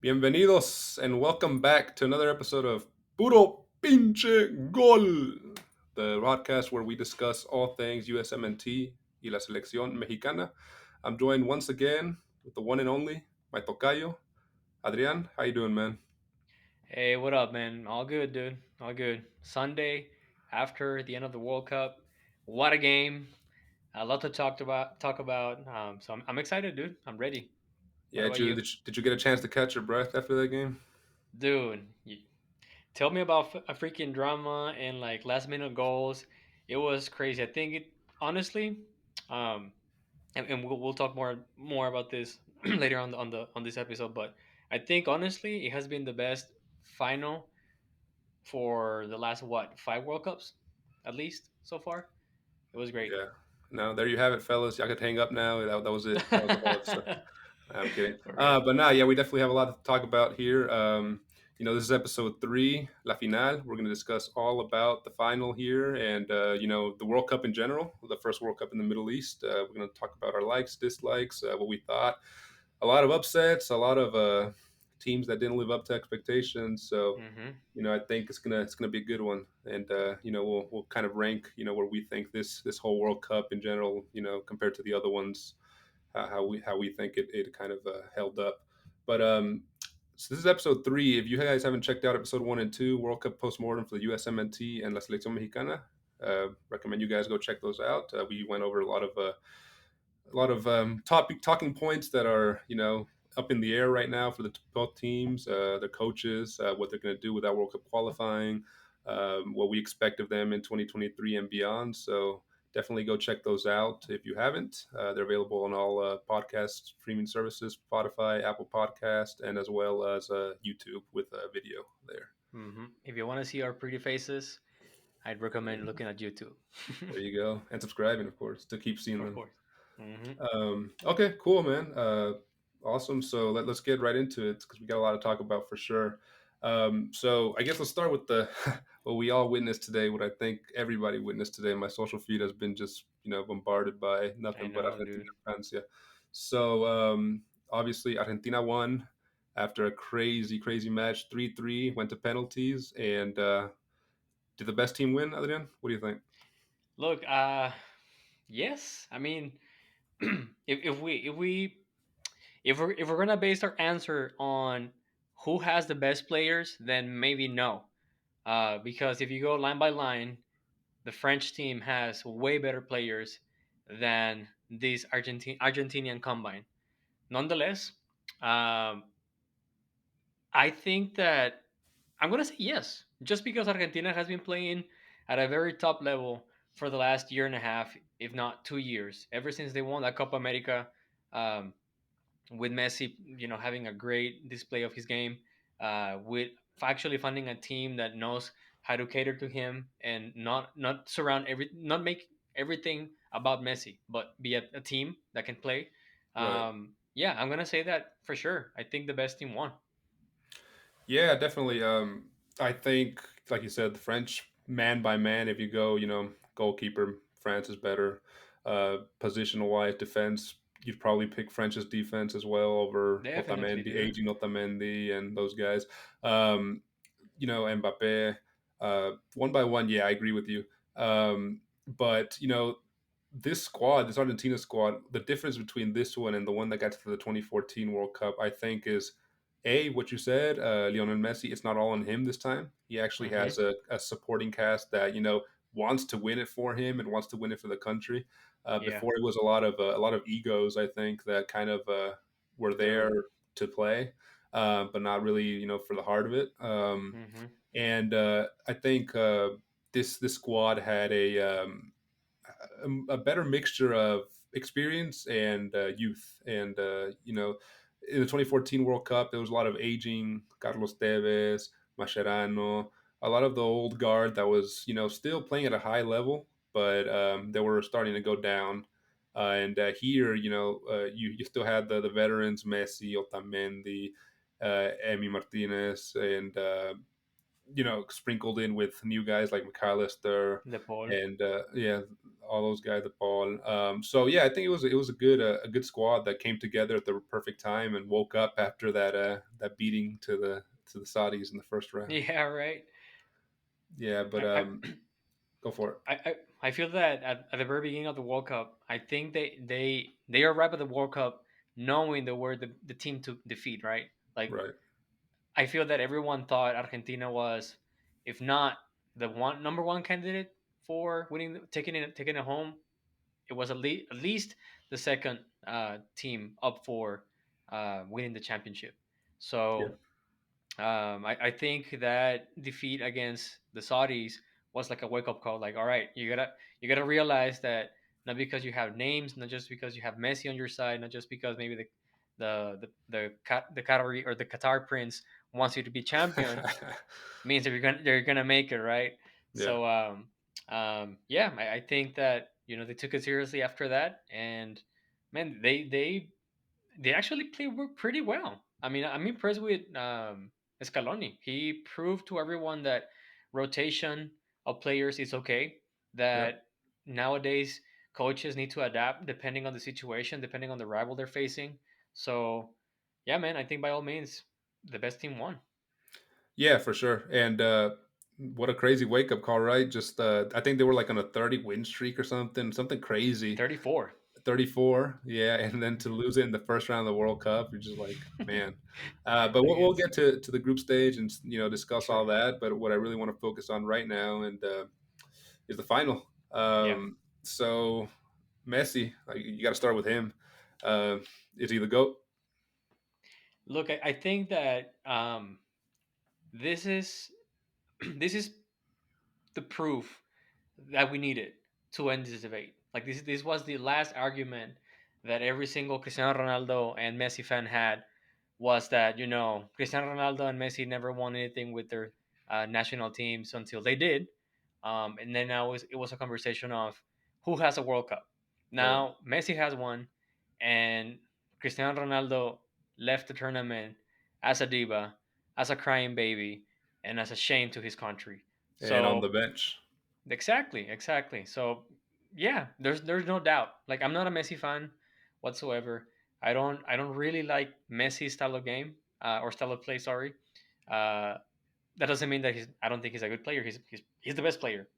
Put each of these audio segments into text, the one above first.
Bienvenidos and welcome back to another episode of Puro Pinche Gol, the podcast where we discuss all things USMNT y la selección mexicana. I'm joined once again with the one and only, my tocayo, Adrian. How you doing, man? Hey, what up, man? All good, dude. All good. Sunday after the end of the World Cup. What a game! A lot to talk about. So I'm excited, dude. I'm ready. What Yeah, about you, did you get a chance to catch your breath after that game? dude? Tell me about a freaking drama and like last minute goals. It was crazy. I think it honestly, um, and we'll talk more about this later on this episode. But I think honestly, it has been the best final for the last what 5 World Cups, at least so far. It was great. Yeah. No, there you have it, fellas. Y'all could hang up now. That was it. That was the whole episode. I'm kidding. For real. But no, yeah, we definitely have a lot to talk about here. This is episode 3, La Final. We're going to discuss all about the final here and, the World Cup in general, the first World Cup in the Middle East. We're going to talk about our likes, dislikes, what we thought. A lot of upsets, a lot of teams that didn't live up to expectations. So, Hmm. I think it's gonna be a good one, and we'll kind of rank where we think this whole World Cup in general, compared to the other ones, how we think it kind of held up. But so this is episode 3. If you guys haven't checked out episode 1 and 2, World Cup postmortem for the USMNT and La Selección Mexicana, recommend you guys go check those out. We went over a lot of talking points that are up in the air right now for both teams, the coaches, what they're going to do with that World Cup qualifying, what we expect of them in 2023 and beyond. So definitely go check those out if you haven't. They're available on all podcast streaming services, Spotify, Apple Podcast, and as well as YouTube with a video there. If you want to see our pretty faces, I'd recommend looking at YouTube. There you go, and subscribing, of course, to keep seeing Of them. course. Hmm. Okay, cool, man. Awesome. So let's get right into it because we got a lot to talk about for sure. So I guess let's start with the what we all witnessed today. What I think everybody witnessed today. My social feed has been just bombarded by I nothing but know, Argentina dude. fans. Yeah. So obviously Argentina won after a crazy match. 3-3 went to penalties, and did the best team win, Adrian? What do you think? Look, yes. I mean, if we're gonna base our answer on who has the best players, then maybe no. Because if you go line by line, the French team has way better players than this Argentinian combine. Nonetheless, um, I think that I'm gonna say yes, just because Argentina has been playing at a very top level for the last year and a half, if not 2 years, ever since they won that Copa America, um, with Messi, having a great display of his game, with actually finding a team that knows how to cater to him and not make everything about Messi, but be a team that can play. Right. Yeah, I'm gonna say that for sure. I think the best team won. Yeah, definitely. I think, like you said, the French man by man. If you go, goalkeeper, France is better. Positional wise, defense, you'd probably pick French's defense as well over Definitely, Otamendi, dude. aging Otamendi, and those guys. Mbappe. One by one, yeah, I agree with you. But this squad, this Argentina squad, the difference between this one and the one that got to the 2014 World Cup, I think, is what you said, Lionel Messi. It's not all on him this time. He actually Hmm. has a supporting cast that wants to win it for him and wants to win it for the country. Yeah, Before it was a lot of egos, I think, that kind of were there dude. to play, but not really, for the heart of it. Hmm. And I think this squad had a better mixture of experience and youth. And in the 2014 World Cup, there was a lot of aging, Carlos Tevez, Mascherano, a lot of the old guard that was still playing at a high level, but they were starting to go down. And here, you still had the veterans, Messi, Otamendi, Emi Martinez, and sprinkled in with new guys like McAllister The Paul. and yeah, all those guys, the ball. So yeah, I think it was a good squad that came together at the perfect time and woke up after that beating to the Saudis in the first round. Yeah, right. Yeah, but I, go for it. I feel that at the very beginning of the World Cup, I think they arrived at the World Cup knowing they were the team to defeat, right? Like Right. I feel that everyone thought Argentina was, if not the one number one candidate for winning, taking it home, it was at least the second team up for winning the championship. Yeah. So I think that defeat against the Saudis was like a wake up call. Like, all right, you gotta realize that not because you have names, not just because you have Messi on your side, not just because maybe the Qatari or the Qatar prince wants you to be champion, means that you're gonna make it, right? Yeah. So yeah, I think that they took it seriously after that, and man, they actually played pretty well. I mean, I'm impressed with Scaloni. He proved to everyone that rotation of players is okay. Yeah. That nowadays coaches need to adapt depending on the situation, depending on the rival they're facing. So, yeah, man, I think by all means, the best team won. Yeah, for sure. And what a crazy wake up call, right? Just I think they were like on a 30 win streak or something crazy. 34. 34, yeah, and then to lose it in the first round of the World Cup, you're just like, man. But we'll Against get to the group stage and discuss sure. all that. But what I really want to focus on right now and is the final. Yeah. So Messi, like, you got to start with him. Uh, is he the goat? Look, I think that this is this is the proof that we needed to end this debate. Like this was the last argument that every single Cristiano Ronaldo and Messi fan had, was that Cristiano Ronaldo and Messi never won anything with their national teams until they did, and then now it was a conversation of who has a World Cup. Right, Now Messi has one, and Cristiano Ronaldo left the tournament as a diva, as a crying baby, and as a shame to his country. and on the So bench. exactly, exactly. So yeah, there's no doubt. Like I'm not a Messi fan whatsoever. I don't really like Messi's style of game or style of play. Sorry, uh, that doesn't mean that I don't think he's a good player. He's the best player.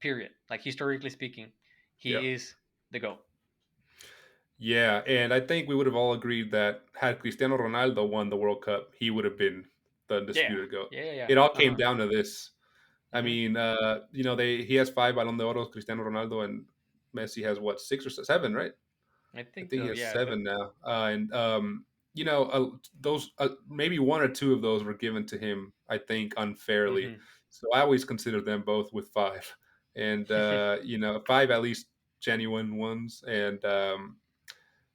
Period. Like historically speaking, Yeah. he is the goat. Yeah, and I think we would have all agreed that had Cristiano Ronaldo won the World Cup, he would have been the Yeah, undisputed GOAT. yeah, yeah, yeah. It all Uh came huh. down to this. I Hmm. mean, he has five Ballon d'Oros, Cristiano Ronaldo, and Messi has what, six or seven, right? I I think think he so. has Yeah, but seven now. And those maybe one or two of those were given to him, I think, unfairly. hmm So I always consider them both with five, and five at least genuine ones, and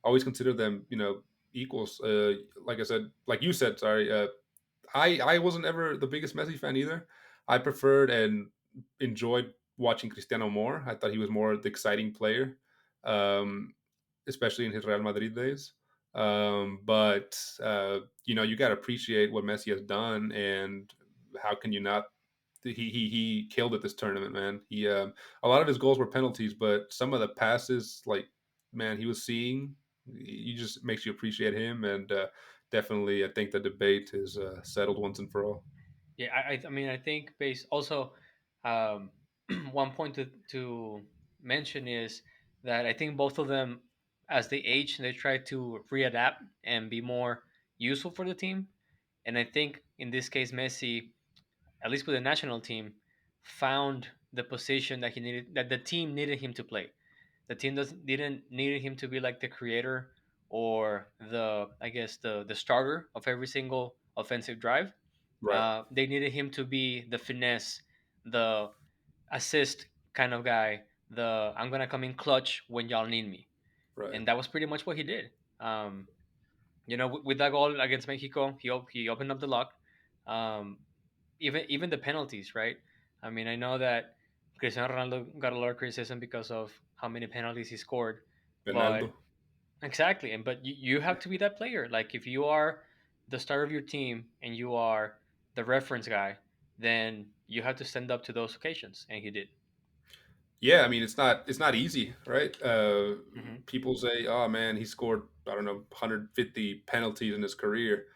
always consider them, equals. Like I said, like you said, sorry. I wasn't ever the biggest Messi fan either. I preferred and enjoyed watching Cristiano more. I thought he was more the exciting player, um, especially in his Real Madrid days. But you got to appreciate what Messi has done, and how can you not? He killed it this tournament, man. A lot of his goals were penalties, but some of the passes, like, man, he was seeing. He just makes you appreciate him, and definitely, I think the debate is settled once and for all. yeah. I mean, I think based also, um, one point to mention is that I think both of them, as they age, they try to readapt and be more useful for the team. And I think in this case, Messi, at least with the national team, found the position that he needed, that the team needed him to play. The team didn't need him to be like the creator or the, I guess, the starter of every single offensive drive. Right, They needed him to be the finesse, the assist kind of guy, the I'm gonna come in clutch when y'all need me, right. and that was pretty much what he did. With that goal against Mexico, he opened up the lock. Um, even the penalties, right? I mean, I know that Cristiano Ronaldo got a lot of criticism because of how many penalties he scored, but Penaldo. exactly, and but you have to be that player. Like if you are the star of your team and you are the reference guy, then you have to stand up to those occasions, and he did. Yeah, I mean it's not easy, right? Hmm. People say, "Oh man, he scored I don't know 150 penalties in his career."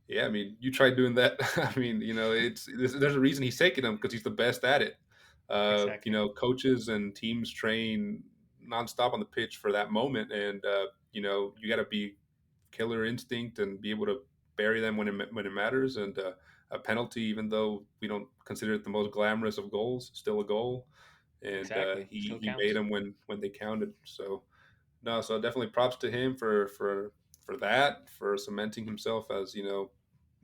Yeah, I mean you try doing that. I mean there's a reason he's taking them because he's the best at it. Exactly. Coaches and teams train nonstop on the pitch for that moment, and you got to be killer instinct and be able to bury them when it matters. And a penalty, even though we don't consider it the most glamorous of goals, still a goal. And Exactly. he Still he made counts. them when they counted. So no, so definitely props to him for that, for cementing himself as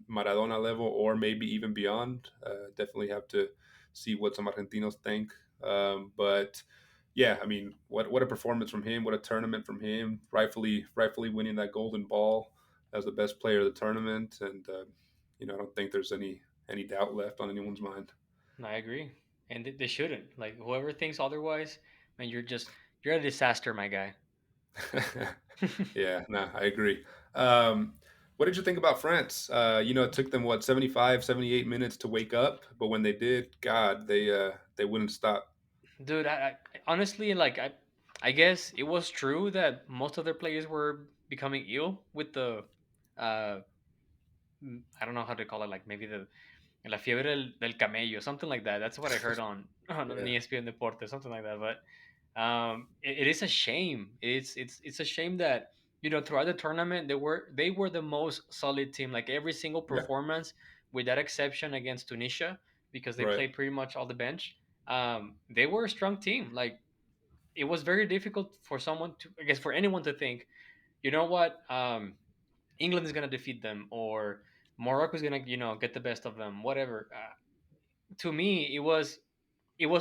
Maradona level or maybe even beyond. Definitely have to see what some Argentinos think. But yeah, I mean, what a performance from him! What a tournament from him! Rightfully winning that golden ball as the best player of the tournament, and I don't think there's any doubt left on anyone's mind. I agree, and they shouldn't. Like whoever thinks otherwise, man, you're a disaster, my guy. Yeah, no, I agree. What did you think about France? It took them what 75, 78 minutes to wake up, but when they did, God, they wouldn't stop. Dude, honestly, like I guess it was true that most of their players were becoming ill with the, uh, I don't know how to call it, like maybe the la fiebre del camello, something like that. That's what I heard on on Yeah, ESPN Deportes, something like that. But it is a shame. It's a shame that throughout the tournament they were the most solid team. Like every single yeah, performance, with that exception against Tunisia, because they right. played pretty much all the bench. They were a strong team. Like it was very difficult for someone to, I guess, for anyone to think, you know what, England is gonna defeat them, or Morocco is gonna get the best of them, whatever. To me, it was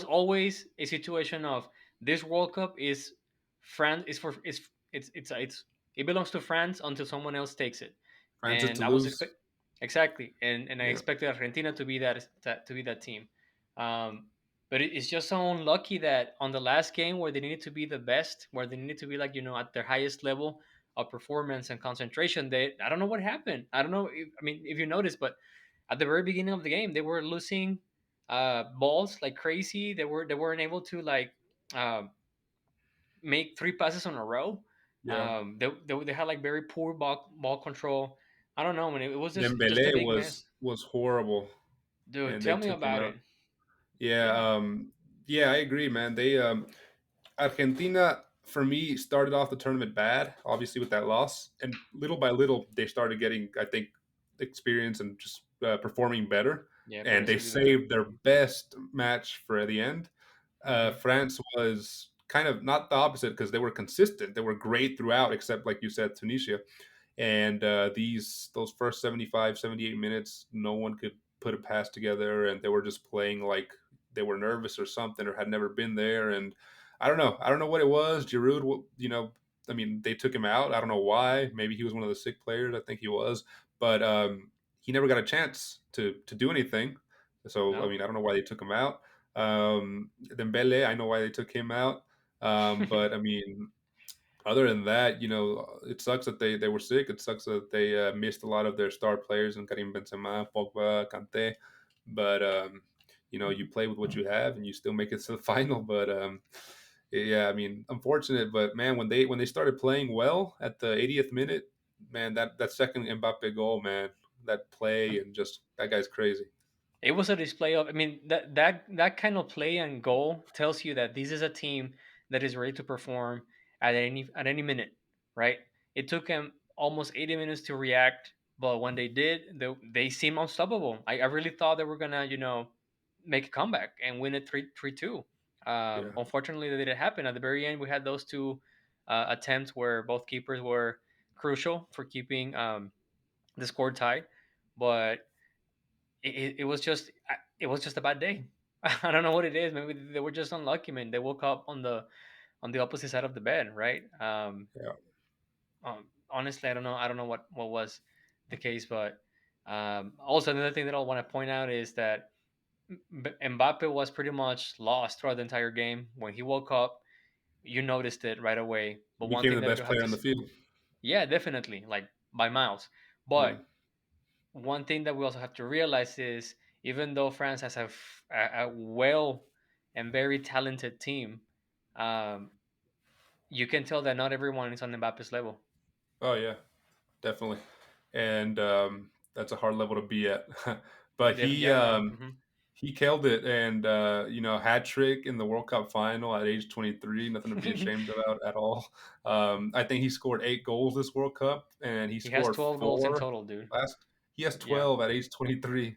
always a situation of this World Cup is France is for it's it belongs to France until someone else takes it, Francis and to I was lose. expect exactly, and I Yeah, expected Argentina to be that team, um, but it's just so unlucky that on the last game where they needed to be the best, where they needed to be like at their highest level of performance and concentration, they I don't know what happened. I don't know. I mean, if you noticed, but at the very beginning of the game, they were losing balls like crazy. They weren't able to like uh, make three passes on a row. yeah. They had like very poor ball control. I don't know, man. It was just a Dembele big mess, was horrible, dude. and they Tell me took him about out. it. Yeah, Yeah, yeah, I agree, man. They Argentina for me started off the tournament bad, obviously with that loss, and little by little they started getting, I think, experience and just performing better, yeah, and they progressively better. saved their best match for the end. Hmm. France was kind of not the opposite because they were consistent. They were great throughout, except like you said, Tunisia. And those first 75, 78 minutes, no one could put a pass together, and they were just playing like they were nervous or something or had never been there. And I don't know what it was. Giroud, I mean, they took him out. I don't know why. Maybe he was one of the sick players. I think he was, but he never got a chance to do anything. So I No. mean, I don't know why they took him out. Dembele, I know why they took him out. But I mean, other than that, it sucks that they were sick. It sucks that they missed a lot of their star players and Karim Benzema, Pogba, Kante. But you play with what you have and you still make it to the final. But yeah, I mean, unfortunate. But man, when they started playing well at the 80th minute, man, that second Mbappe goal, man, that play and just that guy's crazy. It was a display of. I mean, that kind of play and goal tells you that this is a team that is ready to perform at any minute, right? It took them almost 80 minutes to react, but when they did, they seem unstoppable. I really thought they were gonna, make a comeback and win it 3-2. Yeah, Unfortunately, that didn't happen. At the very end, we had those two attempts where both keepers were crucial for keeping the score tied, but it was just a bad day. I don't know what it is. Maybe they were just unlucky, man. They woke up on the opposite side of the bed, right? yeah, Honestly, I don't know what was the case, but also another thing that I want to point out is that Mbappe was pretty much lost throughout the entire game. When he woke up, you noticed it right away. But he one became thing the that best you have player to, on the field. yeah, definitely, like by miles. Yeah, But one thing that we also have to realize is even though France has a well and very talented team, um, you can tell that not everyone is on Mbappe's level. Oh yeah, definitely. And that's a hard level to be at. But Yeah, man. Hmm. he killed it, and hat trick in the World Cup final at age 23. Nothing to be ashamed about at all. I think he scored 8 goals this World Cup, and he He has scored 12 goals in 4 total, dude. last. He has Yeah. 12 at age 23.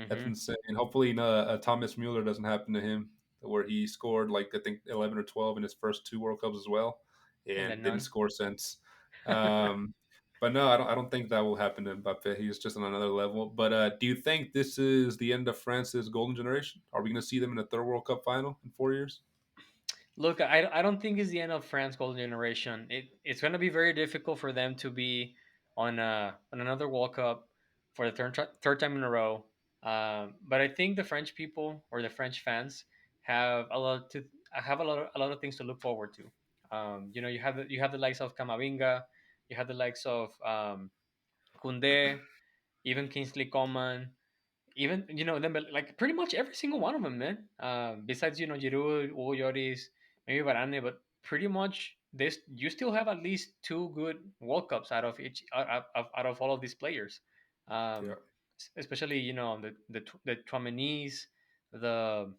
That's Hmm. insane. Hopefully, Thomas Mueller doesn't happen to him, where he scored like I think 11 or 12 in his first 2 World Cups as well, And then and didn't none. score since. Um, but no, I don't think that will happen to Mbappe. He's just on another level. But do you think this is the end of France's golden generation? Are we going to see them in a third World Cup final in 4 years? Look, I don't think it's the end of France golden generation. It's going to be very difficult for them to be on another World Cup for the third time in a row. But I think the French people or the French fans have a lot of things to look forward to. You have the likes of Camavinga, you have the likes of Kunde, even Kingsley Coman, even them, but like pretty much every single one of them, man. Besides Giroud, Hugo Lloris, maybe Varane, but pretty much this you still have at least two good World Cups out of each out of all of these players. Yeah. Especially the Tchouaménis, the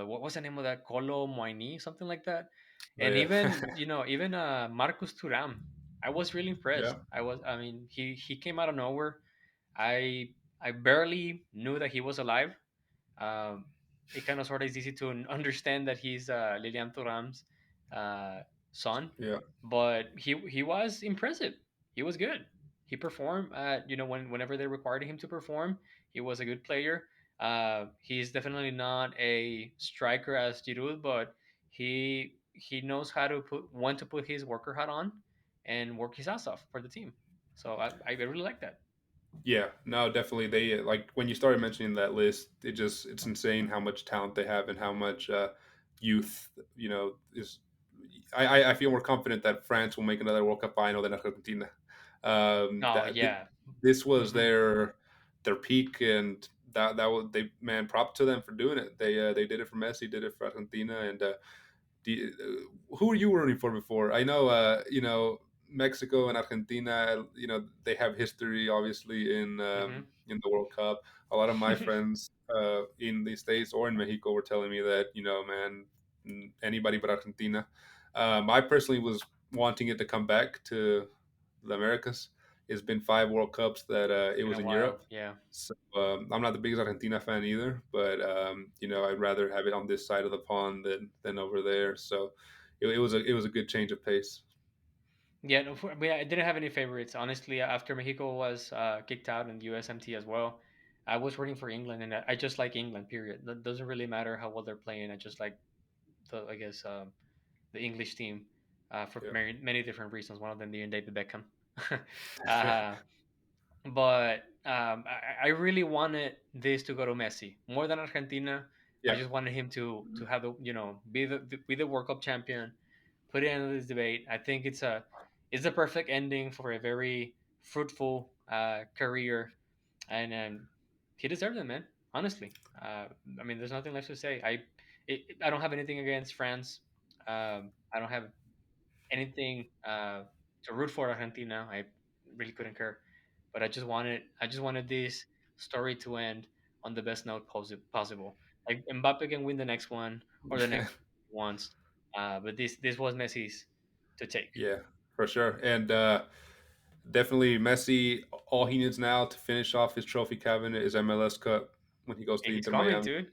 what was the name of that, Colo Moini, something like that. Oh And yeah. even Marcus Thuram, I was really impressed. Yeah. I mean, he came out of nowhere. I barely knew that he was alive. um, it kind of sort of is easy to understand that he's Lilian Thuram's uh, son, Yeah. but he was impressive. He was good. He performed. Whenever they required him to perform, he was a good player. He's definitely not a striker as Giroud, but he knows how to put when to put his worker hat on and work his ass off for the team. So I really like that. Yeah, no, definitely. They like when you started mentioning that list, it's insane how much talent they have and how much youth. Is I feel more confident that France will make another World Cup final than Argentina. Oh yeah. This was Hmm. their peak, and that was they man. Prop to them for doing it. They did it for Messi, did it for Argentina, and who are you rooting for before? I know, Mexico and Argentina. They have history, obviously, Hmm. in the World Cup. A lot of my friends in the States or in Mexico were telling me that, man, anybody but Argentina. I personally was wanting it to come back to the Americas. It's been 5 World Cups that It's it been was a in while. Europe. Yeah. So I'm not the biggest Argentina fan either, but I'd rather have it on this side of the pond than over there. So it was a good change of pace. Yeah, no, I didn't have any favorites. Honestly, after Mexico was kicked out in USMT as well, I was rooting for England, and I just like England. Period. It doesn't really matter how well they're playing. I just like I guess the English team for Yeah, many different reasons. One of them being David Beckham. uh, but I really wanted this to go to Messi more than Argentina. I yeah, just wanted him to have the be the World Cup champion, put it into this debate. I think it's a perfect ending for a very fruitful career, and he deserved it, man. Honestly, I mean, there's nothing left to say. I don't have anything against France. I don't have anything to root for Argentina. I really couldn't care, but I just wanted this story to end on the best note possible. Like Mbappe can win the next one or the next ones, but this was Messi's to take. yeah, for sure. And definitely Messi. All he needs now to finish off his trophy cabinet is MLS Cup when he goes to He's Inter coming, Miami. dude.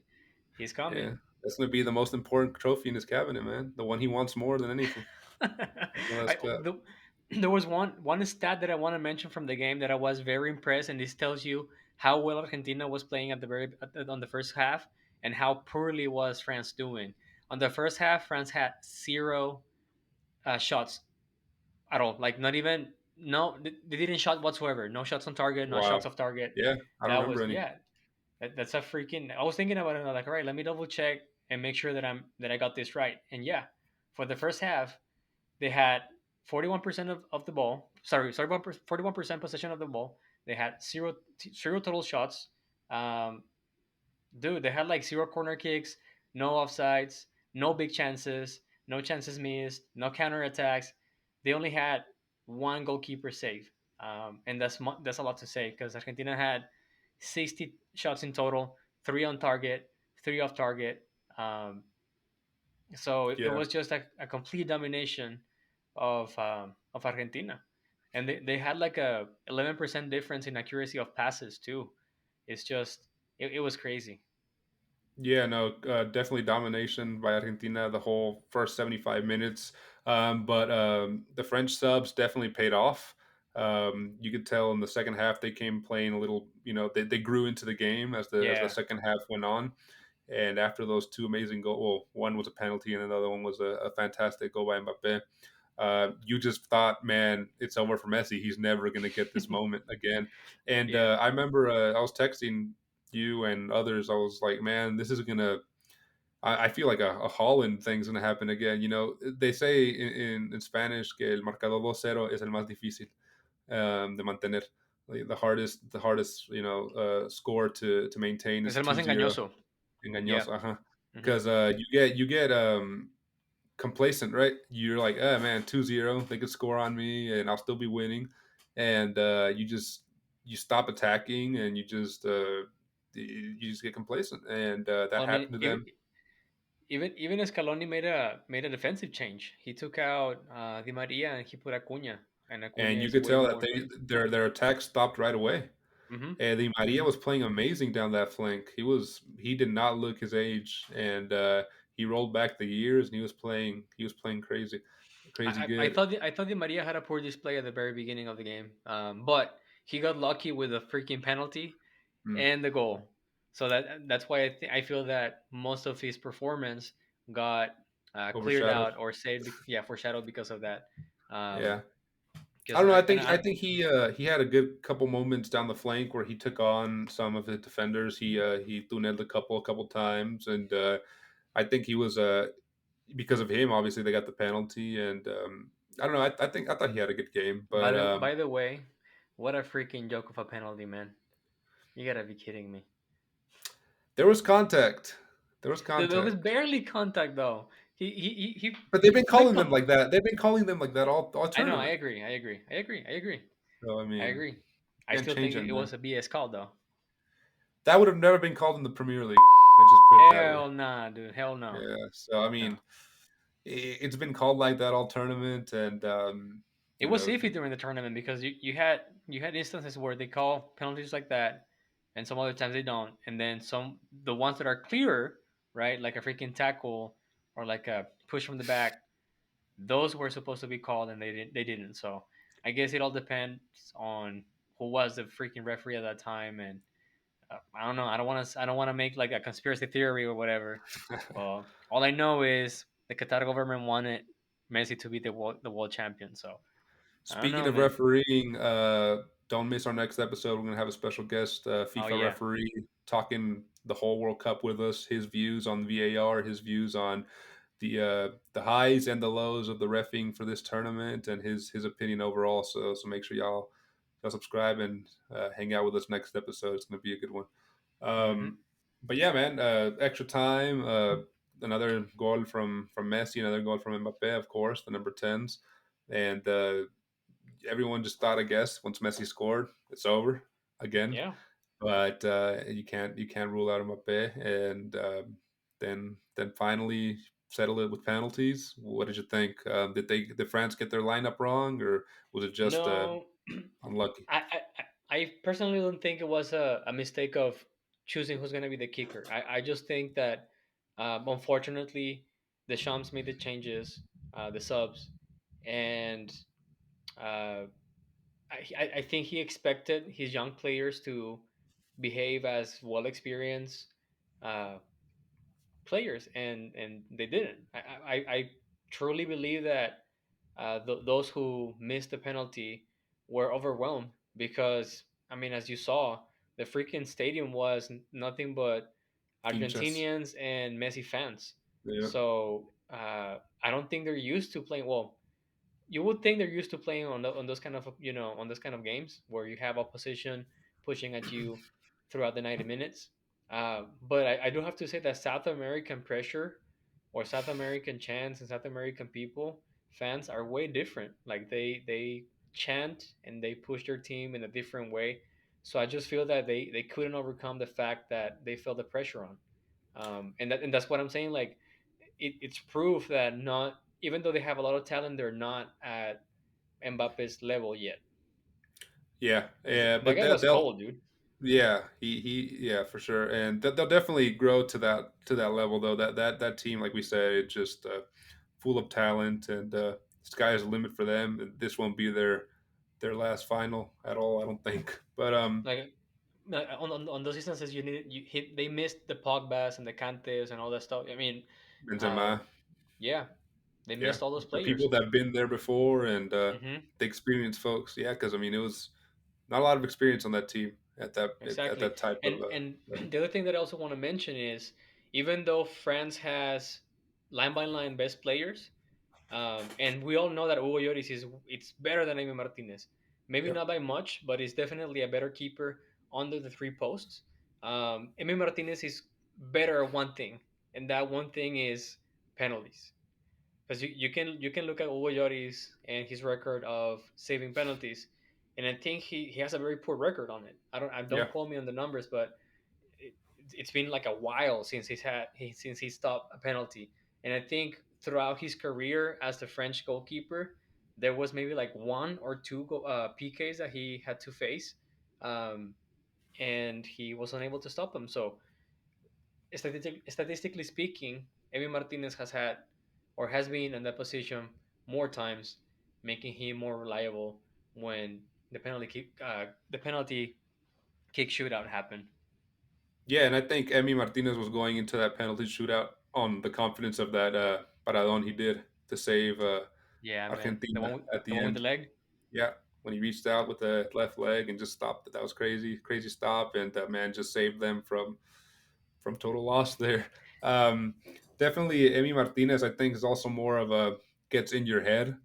He's Yeah, coming. that's going to be the most important trophy in his cabinet, man. The one he wants more than anything. MLS I, Cup. there was one stat that I want to mention from the game that I was very impressed, and this tells you how well Argentina was playing on the first half and how poorly was France doing. On the first half, France had zero shots at all. Like not even no, they didn't shot whatsoever. No shots on target, no shots Wow. off target. Yeah, I don't That remember was any. yeah. That's a freaking. I was thinking about it. And I'm like, all right, let me double check and make sure that I got this right. And yeah, for the first half, they had 41% of the ball. Sorry, 41% possession of the ball. They had zero total shots. Um, dude, they had like zero corner kicks, no offsides, no big chances, no chances missed, no counter attacks. They only had one goalkeeper save, and that's a lot to say because Argentina had 60 shots in total, three on target, three off target. Um, so it Yeah. was just a complete domination of Argentina, and they had like a 11% difference in accuracy of passes too. It's just it was crazy. Yeah, no, definitely domination by Argentina the whole first 75 minutes. But the French subs definitely paid off. You could tell in the second half they came playing a little, they grew into the game as the Yeah, second half went on. And after those two amazing goals, well, one was a penalty and another one was a fantastic goal by Mbappe. You just thought, man, it's over for Messi. He's never going to get this moment again. And yeah. I remember I was texting you and others. I was like, man, this is going to. I feel like a Holland thing's going to happen again. They say in Spanish que el marcador 2-0 es el más difícil de mantener. Like the hardest, score to maintain Es is el más 2-0. engañoso. Yeah. Engañoso, Hmm. because you get complacent, right? You're like, oh man, 2-0, they could score on me and I'll still be winning. And you stop attacking and you just get complacent. And that Well, I mean, happened to them. even Scaloni made a defensive change. He took out Di Maria and he put Acuna, and Acuna And you is could way tell that more. their attack stopped right away. Hmm. And Di Maria was playing amazing down that flank. He did not look his age, and he rolled back the years, and he was playing crazy, crazy I good. thought I thought Di Maria had a poor display at the very beginning of the game, but he got lucky with a freaking penalty Mm. and the goal. So that's why I feel that most of his performance got cleared Overshadowed. out or saved, yeah, foreshadowed because of that. Um, Yeah. I because don't know. I and think I think he had a good couple moments down the flank where he took on some of the defenders. He tuneled a couple times, and I think he was because of him. Obviously, they got the penalty, and I don't know. I thought he had a good game, but by the way, what a freaking joke of a penalty, man! You gotta be kidding me. there was contact. There was There was contact, barely contact though. He but they've been the calling them like that. They've been calling them like that all I know. I tournament. agree. I agree. I agree. I agree. So I I mean, agree. I can't still change think them, it man. was a BS call though. That would have never been called in the Premier League. Let's just put it that way. Hell nah, dude. Hell no. Yeah. So I No. mean, it's been called like that all tournament, and It you was know, iffy during the tournament because you had instances where they call penalties like that, and some other times they don't, and then the ones that are clearer, right, like a freaking tackle or like a push from the back, those were supposed to be called and they didn't. So I guess it all depends on who was the freaking referee at that time, and I don't know. I don't want to make like a conspiracy theory or whatever. Well, all I know is the Qatar government wanted Messi to be the world champion. So I don't speaking know, of man. refereeing, don't miss our next episode. We're gonna have a special guest, Oh FIFA yeah. referee, talking the whole World Cup with us. His views on VAR, his views on the highs and the lows of the refing for this tournament, and his opinion overall. So make sure y'all subscribe and hang out with us next episode. It's gonna be a good one. Hmm. But yeah, man, extra time. Another goal from Messi, another goal from Mbappe, of course, the number 10s. And everyone just thought, I guess, once Messi scored, it's over again. Yeah. But you can't rule out Mbappe, and then finally settle it with penalties. What did you think? Did France get their lineup wrong, or was it just No, unlucky? I personally don't think it was a mistake of choosing who's going to be the kicker. I just think that unfortunately the Shams made the changes, the subs, and uh, I think he expected his young players to behave as well experienced uh, players, and they didn't. I truly believe that those who missed the penalty were overwhelmed because I mean, as you saw, the freaking stadium was nothing but Hinchas. Argentinians and Messi fans. Yeah. So I don't think they're used to playing. Well, you would think they're used to playing on those kind of on those kind of games where you have opposition pushing at you throughout the 90 minutes. But I do have to say that South American pressure or South American chants and South American people fans are way different. Like they chant and they push their team in a different way. So I just feel that they couldn't overcome the fact that they felt the pressure on. And that's what I'm saying. Like it's proof that not even though they have a lot of talent, they're not at Mbappe's level yet. Yeah, Because yeah, that but guy was they'll cold, dude. yeah, yeah, for sure, and they'll definitely grow to that level though. That team, like we said, it's just full of talent, and sky is the limit for them. This won't be their last final at all, I don't think. But Like on those instances, you need you hit. They missed the Pogba's and the Cantes and all that stuff. I mean, uh, Benzema, yeah, they yeah, missed all those the people players. that have been there before and Hmm. the experienced folks, yeah, because I mean it was not a lot of experience on that team at Exactly. that type of And level. the other thing that I also want to mention is even though France has line by line best players, and we all know that Hugo Lloris is it's better than Amy Martinez. Maybe Yep, not by much, but he's definitely a better keeper under the three posts. Amy Martinez is better at one thing, and that one thing is penalties. Because you can look at Hugo Lloris and his record of saving penalties, and I think he has a very poor record on it. I don't yeah. quote me on the numbers, but it, it's been like a while since since he stopped a penalty. And I think throughout his career as the French goalkeeper, there was maybe like one or two PKs that he had to face, um, and he was unable to stop them. So statistically speaking, Emi Martinez has had or has been in that position more times, making him more reliable when the penalty kick shootout happened. Yeah, and I think Emi Martinez was going into that penalty shootout on the confidence of that paradon he did to save Yeah, man, Argentina at the the one with the end. leg. Yeah, when he reached out with the left leg and just stopped it, that was crazy, crazy stop, and that man just saved them from total loss there. Um, Definitely, Emi Martinez, I think, is also more of a gets in your head.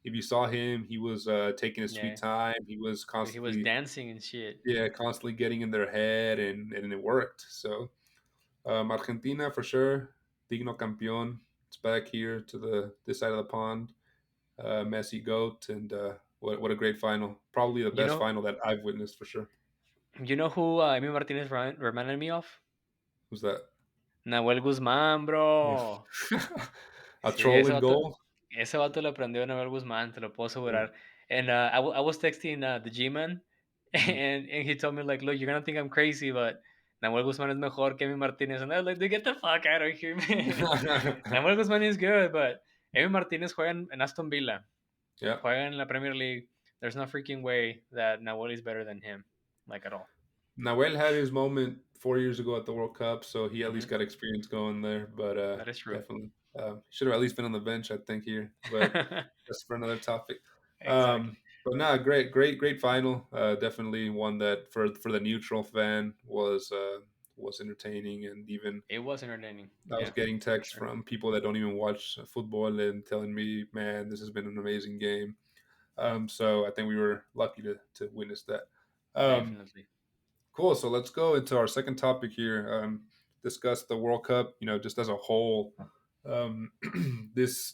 If you saw him, he was taking his sweet Yeah, time. He was dude, he was constantly, dancing and shit. yeah, constantly getting in their head, and it worked. So Argentina for sure, digno campeón. It's back here to the this side of the pond. Messi goat, and what a great final. Probably the You best know, final that I've witnessed for sure. you know who Emi Martinez reminded me of? Who's that? Nahuel Guzmán, bro. A Sí, trolling goal. ese vato le aprendió a Nahuel Guzmán, te lo puedo Yeah. asegurar. And I was texting the G-Man, Mhm. and he told me, like, look, you're going to think I'm crazy, but Nahuel Guzmán es mejor que Emi Martinez. And I was like, dude, get the fuck out of here, man. Nahuel Guzmán is good, but Emi Martinez juega en Aston Villa. Yeah. Juega en la Premier League. There's no freaking way that Nahuel is better than him, like, at all. Nahuel had his moment 4 years ago at the World Cup, so he at least Hmm. got experience going there. But That is true. definitely should have at least been on the bench, I think here. But that's for another topic. Exactly. But no, great final. Definitely one that for the neutral fan was entertaining, and even It was entertaining. I was Yeah, getting for texts sure. from people that don't even watch football and telling me, "Man, this has been an amazing game." So I think we were lucky to witness that. Um, Definitely. Cool. So let's go into our second topic here. Discuss the World Cup. Just as a whole. This,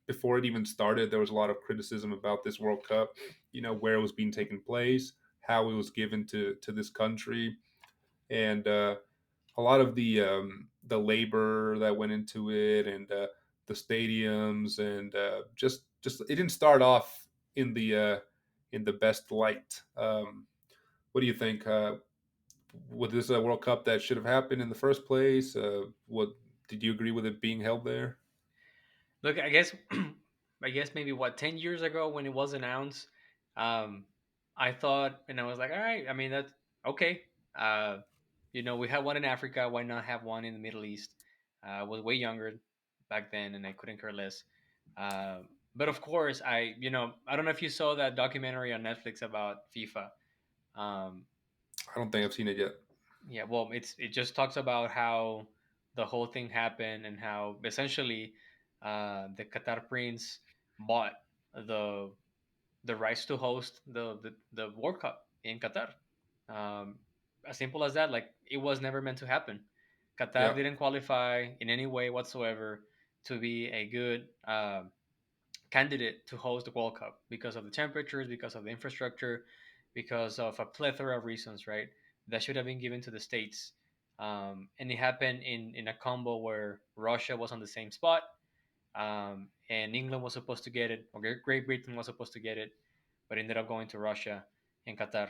before it even started, there was a lot of criticism about this World Cup. Where it was being taken place, how it was given to this country, and a lot of the labor that went into it, and the stadiums, and just it didn't start off in the best light. What do you think? Was this a World Cup that should have happened in the first place? What did you agree with it being held there? Look, I guess I guess maybe what 10 years ago when it was announced, um, I thought and I was like, all right. I mean that's okay. Uh, we had one in Africa. Why not have one in the Middle East? I was way younger back then, and I couldn't care less. Uh, but of course, I don't know if you saw that documentary on Netflix about FIFA. Um, I don't think I've seen it yet. Yeah, well, it just talks about how the whole thing happened and how essentially the Qatar Prince bought the the rights to host the World Cup in Qatar. Um, as simple as that. Like it was never meant to happen. Qatar Yeah. didn't qualify in any way whatsoever to be a good candidate to host the World Cup because of the temperatures, because of the infrastructure, because of a plethora of reasons, right? That should have been given to the states. And it happened in a combo where Russia was on the same spot, and England was supposed to get it, or Great Britain was supposed to get it, but ended up going to Russia and Qatar.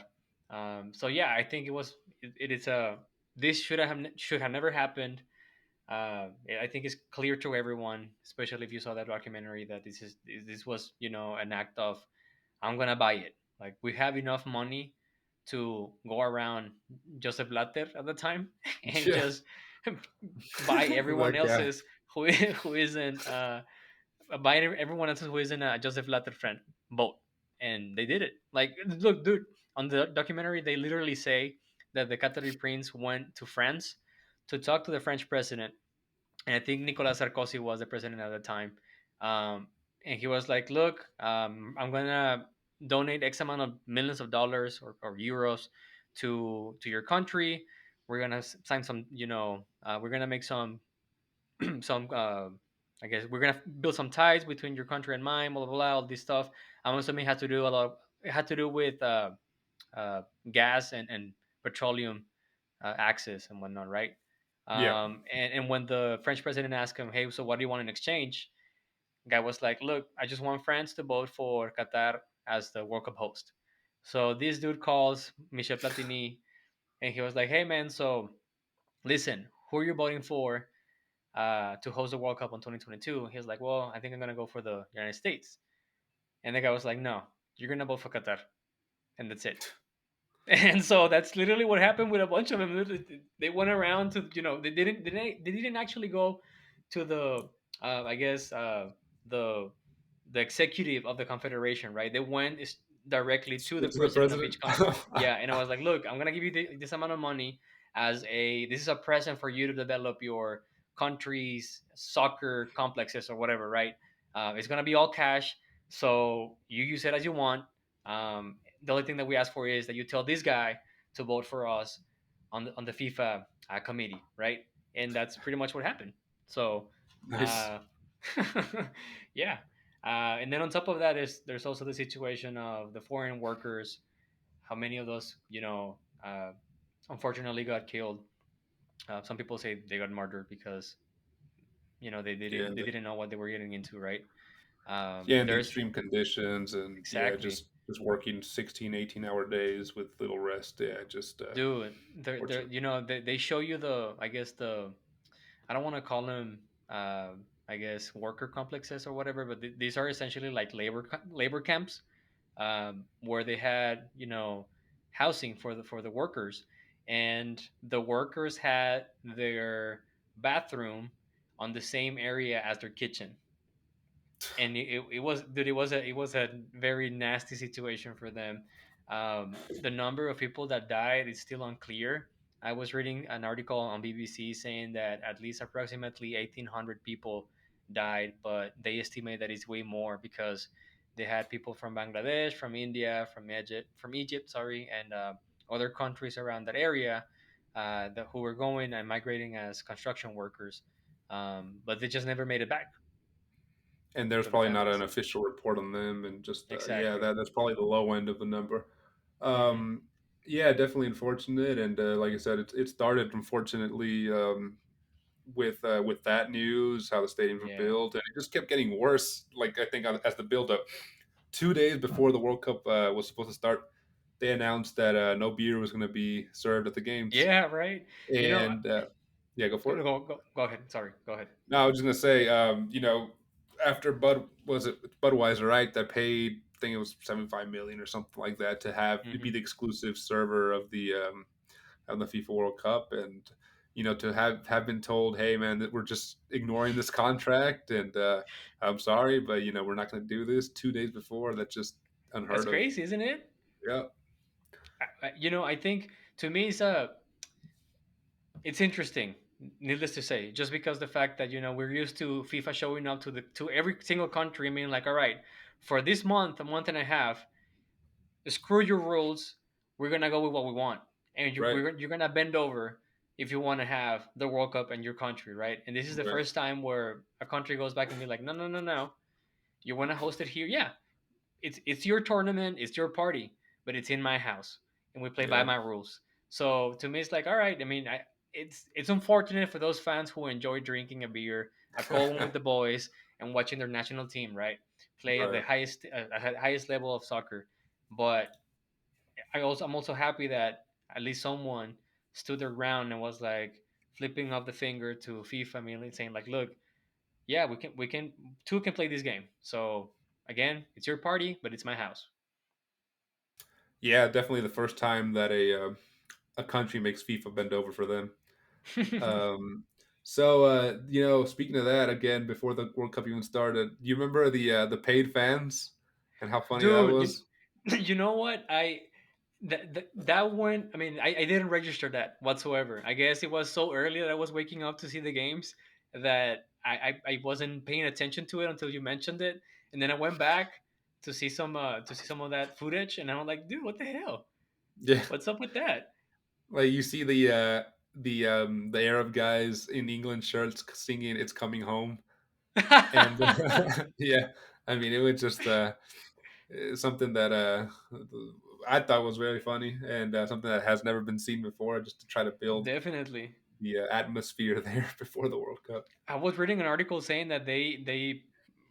So yeah, I think it is a this should have never happened. I think it's clear to everyone, especially if you saw that documentary, that this was an act of I'm gonna buy it. Like we have enough money to go around Joseph Blatter at the time and Yeah. just buy everyone That guy. else's who isn't buy everyone else's who isn't a Joseph Blatter friend boat, and they did it. Like look, dude, on the documentary they literally say that the Qatari prince went to France to talk to the French president, and I think Nicolas Sarkozy was the president at the time. And he was like, "Look, I'm gonna donate X amount of millions of dollars or euros to your country. We're gonna sign some, we're gonna make some some. I guess we're gonna build some ties between your country and mine. Blah blah blah. All this stuff. I'm assuming it had to do a lot. It had to do with uh, gas and petroleum access and whatnot, right? Yeah. And when the French president asked him, "Hey, so what do you want in exchange?" Guy was like, "Look, I just want France to vote for Qatar as the World Cup host." So this dude calls Michel Platini, and he was like, "Hey, man, so listen, who are you voting for to host the World Cup in 2022?" He was like, "Well, I think I'm gonna go for the United States." And the guy was like, "No, you're gonna vote for Qatar, and that's it." And so that's literally what happened with a bunch of them. They went around to they didn't actually go to the I guess the the executive of the confederation, right? They went directly to the To the president of president. each country. Yeah, and I was like, look, I'm gonna give you this amount of money as a this is a present for you to develop your country's soccer complexes or whatever, right? It's gonna be all cash, so you use it as you want. The only thing that we ask for is that you tell this guy to vote for us on the FIFA committee, right? And that's pretty much what happened. So, Nice. uh, yeah. And then on top of that is there's also the situation of the foreign workers. How many of those, unfortunately got killed? Some people say they got murdered because Yeah. they didn't know what they were getting into, right? Yeah, in the There's extreme conditions, and yeah, exactly. just working 16, 18 hour days with little rest. Yeah, just Dude, they're fortunate. they show you the I guess the I don't want to call them I guess worker complexes or whatever, but these are essentially like labor camps where they had housing for the workers, and the workers had their bathroom on the same area as their kitchen, and it was dude it was a very nasty situation for them. The number of people that died is still unclear. I was reading an article on BBC saying that at least approximately 1,800 people died, but they estimate that it's way more because they had people from Bangladesh, from India, from Egypt, sorry, and other countries around that area who were going and migrating as construction workers, but they just never made it back And there's to the probably not an families. official report on them, and just yeah, Exactly. that's probably the low end of the number. Hmm. Um, yeah, definitely unfortunate, and like I said, it started unfortunately with that news, how the stadiums were Yeah. built, and it just kept getting worse. Like I think as the build up, 2 days before the World Cup was supposed to start, they announced that no beer was going to be served at the games, Yeah. Right. You know. and yeah, go for it. Go ahead. Sorry. Go ahead. No, I was just gonna say, after Budweiser, right? That paid, I think it was 75 million or something like that to have it be Hmm. the exclusive server of the FIFA World Cup, and to have been told, hey man, that we're just ignoring this contract, and I'm sorry, but we're not going to do this 2 days before. That's just That's unheard of. crazy, isn't it? Yeah, I think to me it's interesting. Needless to say, just because the fact that we're used to FIFA showing up to every single country. I mean, like, all right, for this month, a month and a half, screw your rules. We're gonna go with what we want, and Right. you're gonna bend over if you want to have the World Cup in your country, right? And this is the Right. first time where a country goes back and be like, no, no, no, no, you want to host it here? Yeah, it's your tournament, it's your party, but it's in my house, and we play by Yeah. my rules. So to me, it's like, all right. I mean, it's unfortunate for those fans who enjoy drinking a beer, a cold one with the boys, and watching their national team, right, play at the Right. highest level of soccer. But I'm also happy that at least someone stood their ground and was like flipping up the finger to FIFA, mainly saying like, look, yeah, we can two can play this game. So again, it's your party, but it's my house. Yeah, definitely the first time that a country makes FIFA bend over for them. Um, speaking of that, again, before the World Cup even started, you remember the paid fans and how funny that Dude, was? you know what? That one. I mean, I didn't register that whatsoever. I guess it was so early that I was waking up to see the games that I wasn't paying attention to it until you mentioned it, and then I went back to see some of that footage, and I was like, dude, what the hell? Yeah, What's up with that? like you see the Arab guys in England shirts singing "It's Coming Home," and yeah, I mean it was just something that I thought was very funny and something that has never been seen before, just to try to build Definitely. the atmosphere there before the World Cup. I was reading an article saying that they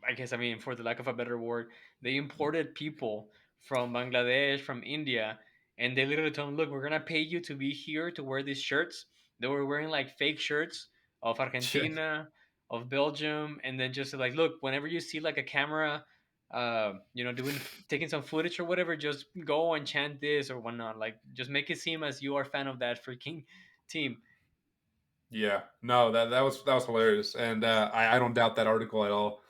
I guess, I mean, for the lack of a better word, they imported people from Bangladesh, from India, and they literally told them, look, we're gonna pay you to be here to wear these shirts. They were wearing like fake shirts of Yeah, Argentina, of Belgium, and then just like, look, whenever you see like a camera doing taking some footage or whatever, just go and chant this or whatnot. Like just make it seem as you are a fan of that freaking team. yeah, no, that was hilarious, and I don't doubt that article at all.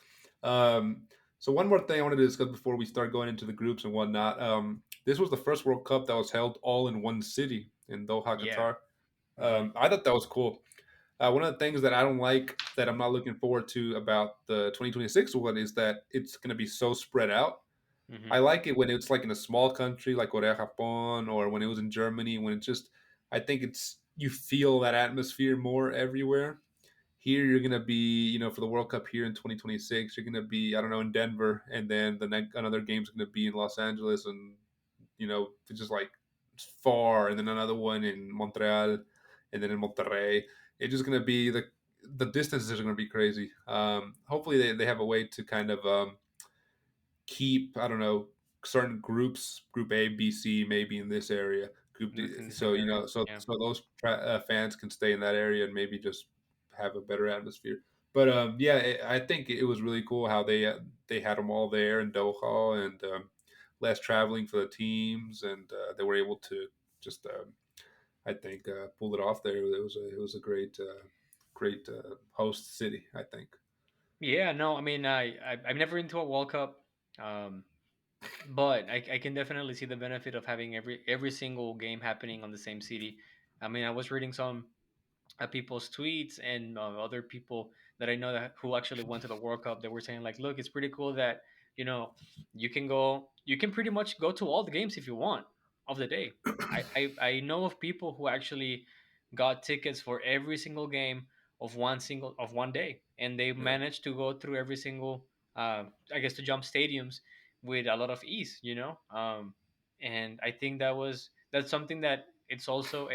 Um, so one more thing I wanted to discuss before we start going into the groups and whatnot. This was the first World Cup that was held all in one city in Doha, Yeah. Qatar. Hmm. I thought that was cool. One of the things that I don't like, that I'm not looking forward to about the 2026 one, is that it's going to be so spread out. I Hmm. like it when it's like in a small country like Korea, Japan, or when it was in Germany. When it's just, I think it's you feel that atmosphere more everywhere. Here, you're gonna be, for the World Cup here in 2026, you're gonna be, I don't know, in Denver, and then the next another game's gonna be in Los Angeles, and it's just like far, and then another one in Montreal, and then in Monterrey. It's just gonna be the distances are gonna be crazy. Hopefully, they have a way to kind of keep, I don't know, certain groups, group A, B, C, maybe in this area, group D, Within the so same area. Yeah. so those fans can stay in that area and maybe just have a better atmosphere. But yeah, I think it was really cool how they had them all there in Doha, and less traveling for the teams, and they were able to just I think pull it off there. It was a great host city, I think. Yeah. No, I mean, I've never been to a World Cup, um, but I can definitely see the benefit of having every single game happening on the same city. I mean, I was reading some people's tweets and other people that I know that who actually went to the World Cup. They were saying like, look, it's pretty cool that you know you can pretty much go to all the games if you want of the day. I know of people who actually got tickets for every single game of one day, and they Yeah, managed to go through every single I guess to jump stadiums with a lot of ease, and I think that's something that it's also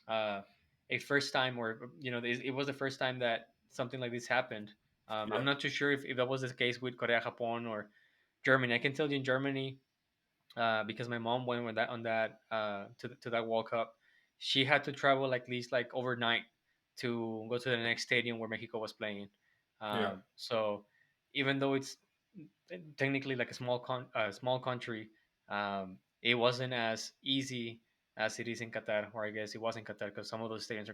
uh, a first time, or it was the first time that something like this happened. I'm yeah, not too sure if that was the case with Korea, Japan, or Germany. I can tell you in Germany, because my mom went with that on that to that World Cup. She had to travel at least like overnight to go to the next stadium where Mexico was playing. yeah, So even though it's technically like a small country, it wasn't as easy as it is in Qatar, or I guess it was in Qatar because some of those stadiums are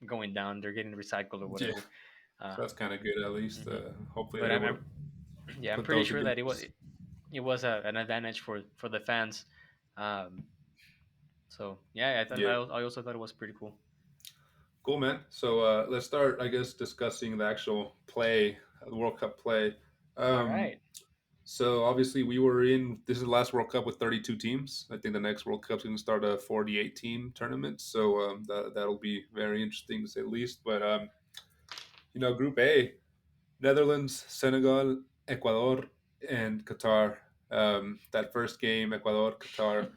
going down. They're getting recycled or yeah. whatever. Uh, So that's kind of good, at least. mhm. Hopefully, But they're able to yeah, I'm put pretty those sure against. that it was an advantage for the fans. Um, so yeah, Yeah, I also thought it was pretty cool. cool, man. So let's start, I guess, discussing the actual play, the World Cup play. All Um, right. So obviously we were in. This is the last World Cup with 32 teams. I think the next World Cup's going to start a 48 team tournament. So that'll be very interesting to say the least. But Group A: Netherlands, Senegal, Ecuador, and Qatar. That first game, Ecuador, Qatar.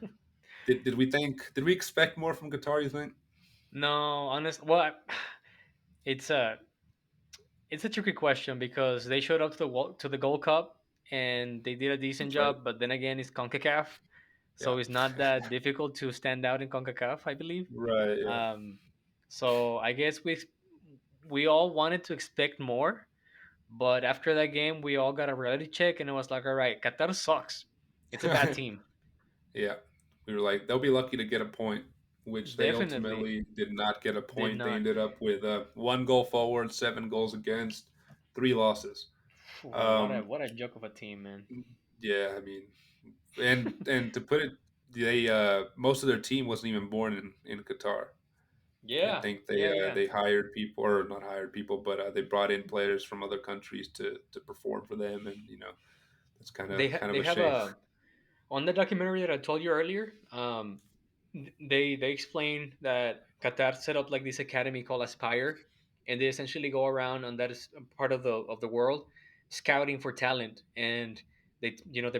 Did we expect more from Qatar? You think? No, honest. Well, it's a it's a tricky question because they showed up to to the Gold Cup and they did a decent That's right. job, but then again, it's Concacaf, Yeah. so it's not that difficult to stand out in Concacaf, I believe. Right. Yeah. Um, so I guess we all wanted to expect more, but after that game, we all got a reality check, and it was like, all right, Qatar sucks. It's a bad team, Yeah, we were like, they'll be lucky to get a point, which they definitely. ultimately did not get a Did point. They not. ended up with one goal forward, 7 goals against, 3 losses. Phew, Um, what a joke of a team, man. yeah, I mean, and to put it, they most of their team wasn't even born in Qatar. I Yeah, think yeah, yeah. they hired people, or not hired people, but they brought in players from other countries to perform for them, and that's kind of They a have shame. a on the documentary that I told you earlier. They explain that Qatar set up like this academy called Aspire, and they essentially go around on that is part of the world, scouting for talent, and they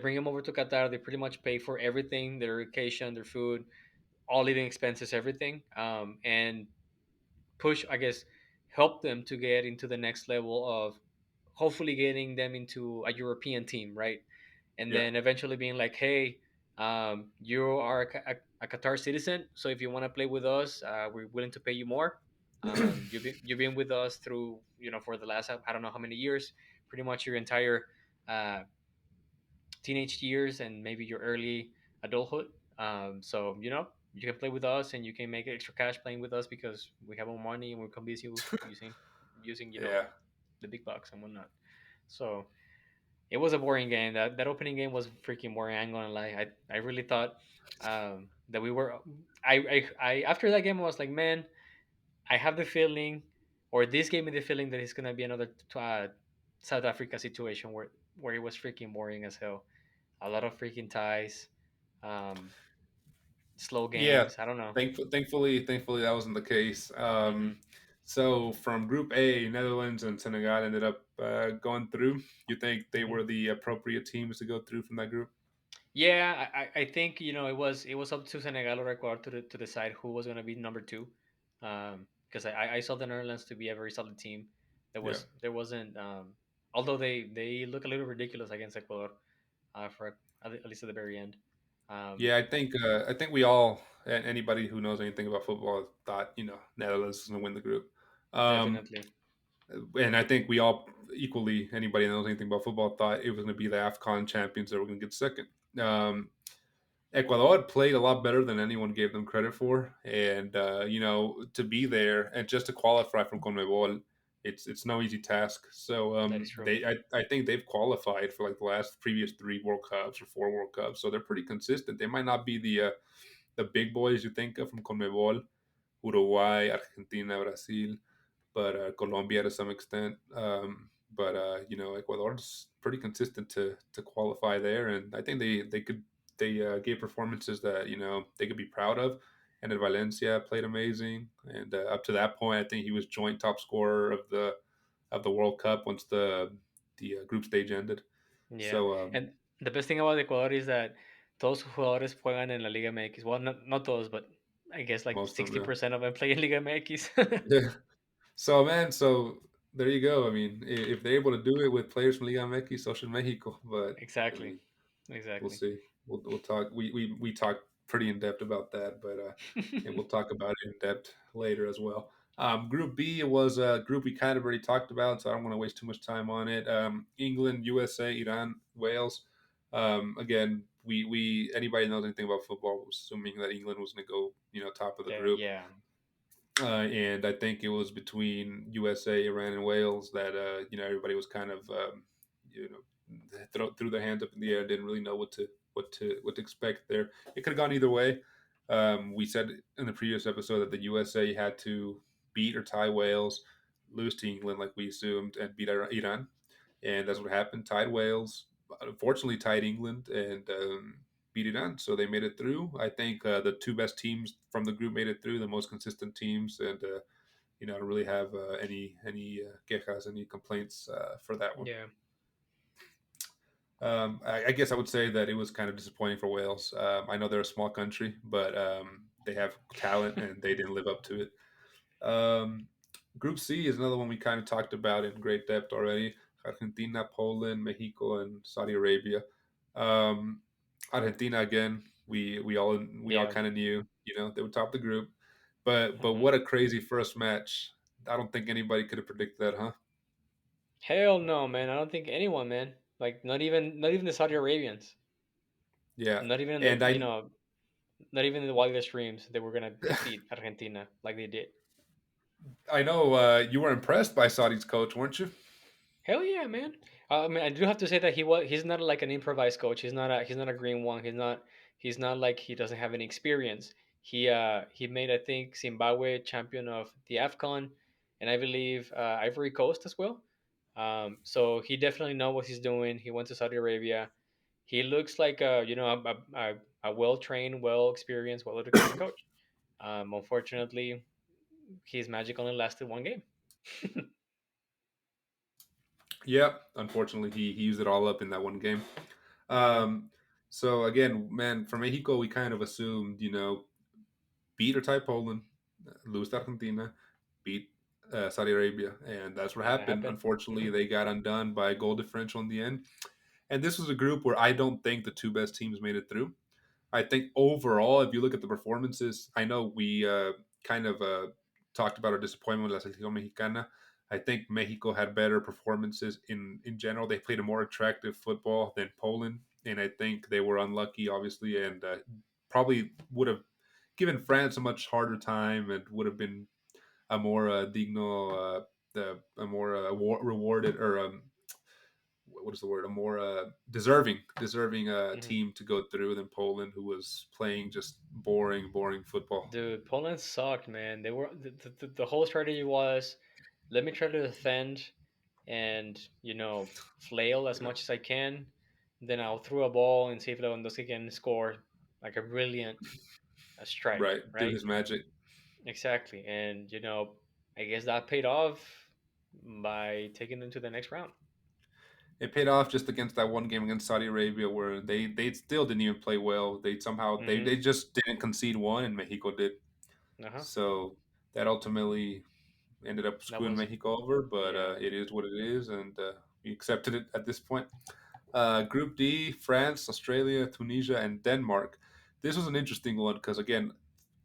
bring them over to Qatar. They pretty much pay for everything, their vacation, their food, all living expenses, everything, and push, I guess, help them to get into the next level of hopefully getting them into a European team, right? And Yeah. then eventually being like, hey, you are a Qatar citizen, so if you want to play with us, we're willing to pay you more. You've been with us through for the last I don't know how many years, pretty much your entire uh, teenage years and maybe your early adulthood. So you can play with us and you can make extra cash playing with us because we have more money and we'll convince you using Yeah. the big bucks and whatnot. So it was a boring game. That opening game was freaking boring. I ain't gonna lie. I really thought that we were. I after that game I was like, man, I have the feeling, or this gave me the feeling that it's gonna be another South Africa situation where it was freaking boring as hell. A lot of freaking ties, um, slow Yeah, games. I don't know. thankfully that wasn't the case. Hmm. So from Group A, Netherlands and Senegal ended up going through. You think they Hmm. were the appropriate teams to go through from that group? Yeah, I think it was up to Senegal or Ecuador to decide who was going to be number two, because I saw the Netherlands to be a very solid team. Yeah, There wasn't although they look a little ridiculous against Ecuador for at least at the very end. Um, yeah. I think we all, and anybody who knows anything about football, thought Netherlands was going to win the group. Um, Definitely. and I think we all equally, anybody that knows anything about football, thought it was going to be the AFCON champions that were going to get second. Um, Ecuador played a lot better than anyone gave them credit for, and to be there and just to qualify from CONMEBOL, it's no easy task. So That is true. I think they've qualified for like the last previous 3 World Cups or 4 World Cups, so they're pretty consistent. They might not be the big boys you think of from CONMEBOL, Uruguay, Argentina, Brazil, but Colombia to some extent. But Ecuador's pretty consistent to qualify there, and I think they gave performances that they could be proud of. And then Valencia played amazing, and up to that point, I think he was joint top scorer of the World Cup once the group stage ended. Yeah, So and the best thing about Ecuador is that todos sus jugadores juegan en la Liga MX. Well, not todos, but I guess like most of them, 60% of them play in Liga MX. yeah. So man, so there you go. I mean, if they're able to do it with players from Liga MX, so should Mexico. But I Exactly. mean, we'll Exactly. see. We'll talk. We talked pretty in depth about that, but and we'll talk about it in depth later as well. Group B was a group we kind of already talked about, so I don't want to waste too much time on it. England, USA, Iran, Wales. Again, we anybody knows anything about football was assuming that England was going to go, top of the group. Yeah, And I think it was between USA, Iran, and Wales that everybody was kind of threw their hands up in the air, didn't really know what to expect there. It could have gone either way. We said in the previous episode that the USA had to beat or tie Wales, lose to England like we assumed, and beat Iran, and that's what happened. Tied Wales. unfortunately tied England and beat Iran, so they made it through. I think the two best teams from the group made it through, the most consistent teams, and I don't really have any quejas, any complaints for that one. Yeah. I guess I would say that it was kind of disappointing for Wales. I know they're a small country, but they have talent and they didn't live up to it. Um, Group C is another one we kind of talked about in great depth already. Argentina, Poland, Mexico, and Saudi Arabia. Um, Argentina again. We all Yeah. kind of knew, they would top the group, but Hmm. what a crazy first match! I don't think anybody could have predicted that, huh? Hell no, man. I don't think anyone, man. Like not even the Saudi Arabians. Yeah, Not even and I not even in the wildest dreams they were gonna defeat Argentina like they did. I know you were impressed by Saudi's coach, weren't you? Hell yeah, man. I mean, I do have to say that he's not like an improvised coach. He's not a green one. He's not like he doesn't have any experience. He made, I think, Zimbabwe champion of the AFCON, and I believe Ivory Coast as well. So he definitely know what he's doing. He went to Saudi Arabia. He looks like a well trained, well experienced, well educated coach. Unfortunately, his magic only lasted one game. Yeah, unfortunately, he used it all up in that one game. Hmm. Um, so again, man, for Mexico, we kind of assumed, beat or tie Poland, lose to Argentina, beat Saudi Arabia, and that's what And that happened. happened. Unfortunately, Hmm. they got undone by a goal differential in the end. And this was a group where I don't think the two best teams made it through. I think overall, if you look at the performances, I know we kind of talked about our disappointment with La Selección Mexicana. I think Mexico had better performances in general. They played a more attractive football than Poland, and I think they were unlucky, obviously, and probably would have given France a much harder time and would have been a more digno, a more rewarded or what is the word? A more deserving Hmm. team to go through than Poland, who was playing just boring football. Dude, Poland sucked, man. They were the whole strategy was, let me try to defend and flail as much as I can. Then I'll throw a ball and see if Lewandowski can score like a brilliant strike, Right, do right? his magic. Exactly, and I guess that paid off by taking them to the next round. It paid off just against that one game against Saudi Arabia, where they still didn't even play well. They somehow they Mm-hmm. just didn't concede one, and Mexico did. Uh huh. So that ultimately ended up That screwing was Mexico over, but yeah, it is what it is, and we accepted it at this point. Group D: France, Australia, Tunisia, and Denmark. This was an interesting one because again,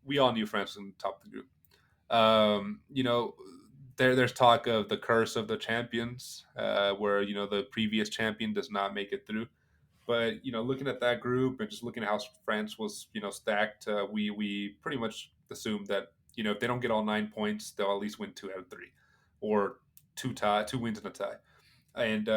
we all knew France was in the top of the group. Um, you know, there's talk of the curse of the champions, where the previous champion does not make it through. But looking at that group and just looking at how France was, stacked, we pretty much assumed that if they don't get all 9 points, they'll at least win 2 out of 3, or two wins and a tie. And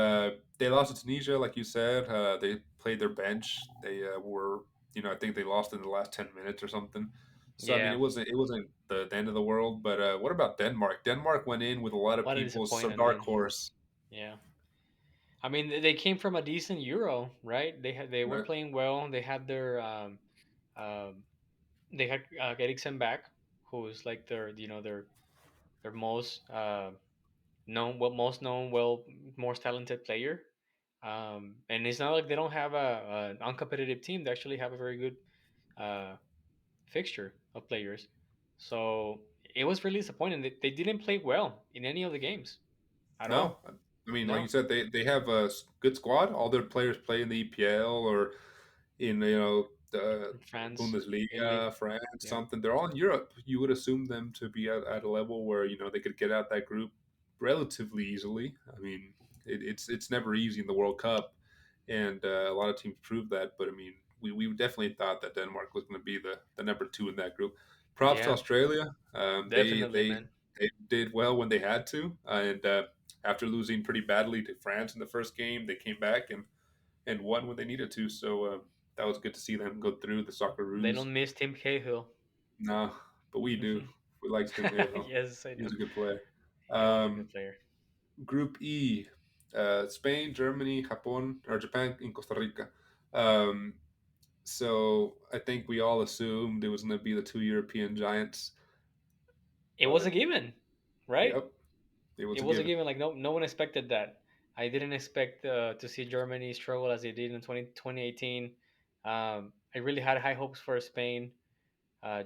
they lost to Tunisia, like you said. They played their bench. They were, I think they lost in the last 10 minutes or something. So I mean, yeah. it wasn't the end of the world. But what about Denmark? Denmark went in with a lot of What a people's disappointment, dark man. horse, Yeah. I mean, they came from a decent Euro, right? They were right? playing well. They had um, they had Eriksen back, who's like their most known, most talented player. And it's not like they don't have an uncompetitive team. They actually have a very good uh, fixture of players. So it was really disappointing. They didn't play well in any of the games at No, all. I mean, like you No, said, they have a good squad. All their players play in the EPL or in the in France, Italy, Bundesliga, France, yeah, something. They're all in Europe. You would assume them to be at a level where they could get out that group relatively easily. I mean, it's never easy in the World Cup, and a lot of teams prove that. But I mean, we definitely thought that Denmark was going to be the number two in that group. Props to yeah, Australia. They definitely, they man. they did well when they had to, and after losing pretty badly to France in the first game, they came back and won when they needed to. So that was good to see them go through the They Socceroos. don't miss Tim Cahill. No, but we do. We like Tim Cahill. Yes, I He was know. a good player. He was a good Um, player. Group E. Spain, Germany, Japan, or Japan, and Costa Rica. Um, so I think we all assumed it was going to be the two European giants, It was a but given, right? yep, it It was a was a given. given. Like no one expected that. I didn't expect to see Germany struggle as they did in 2018. I really had high hopes for Spain,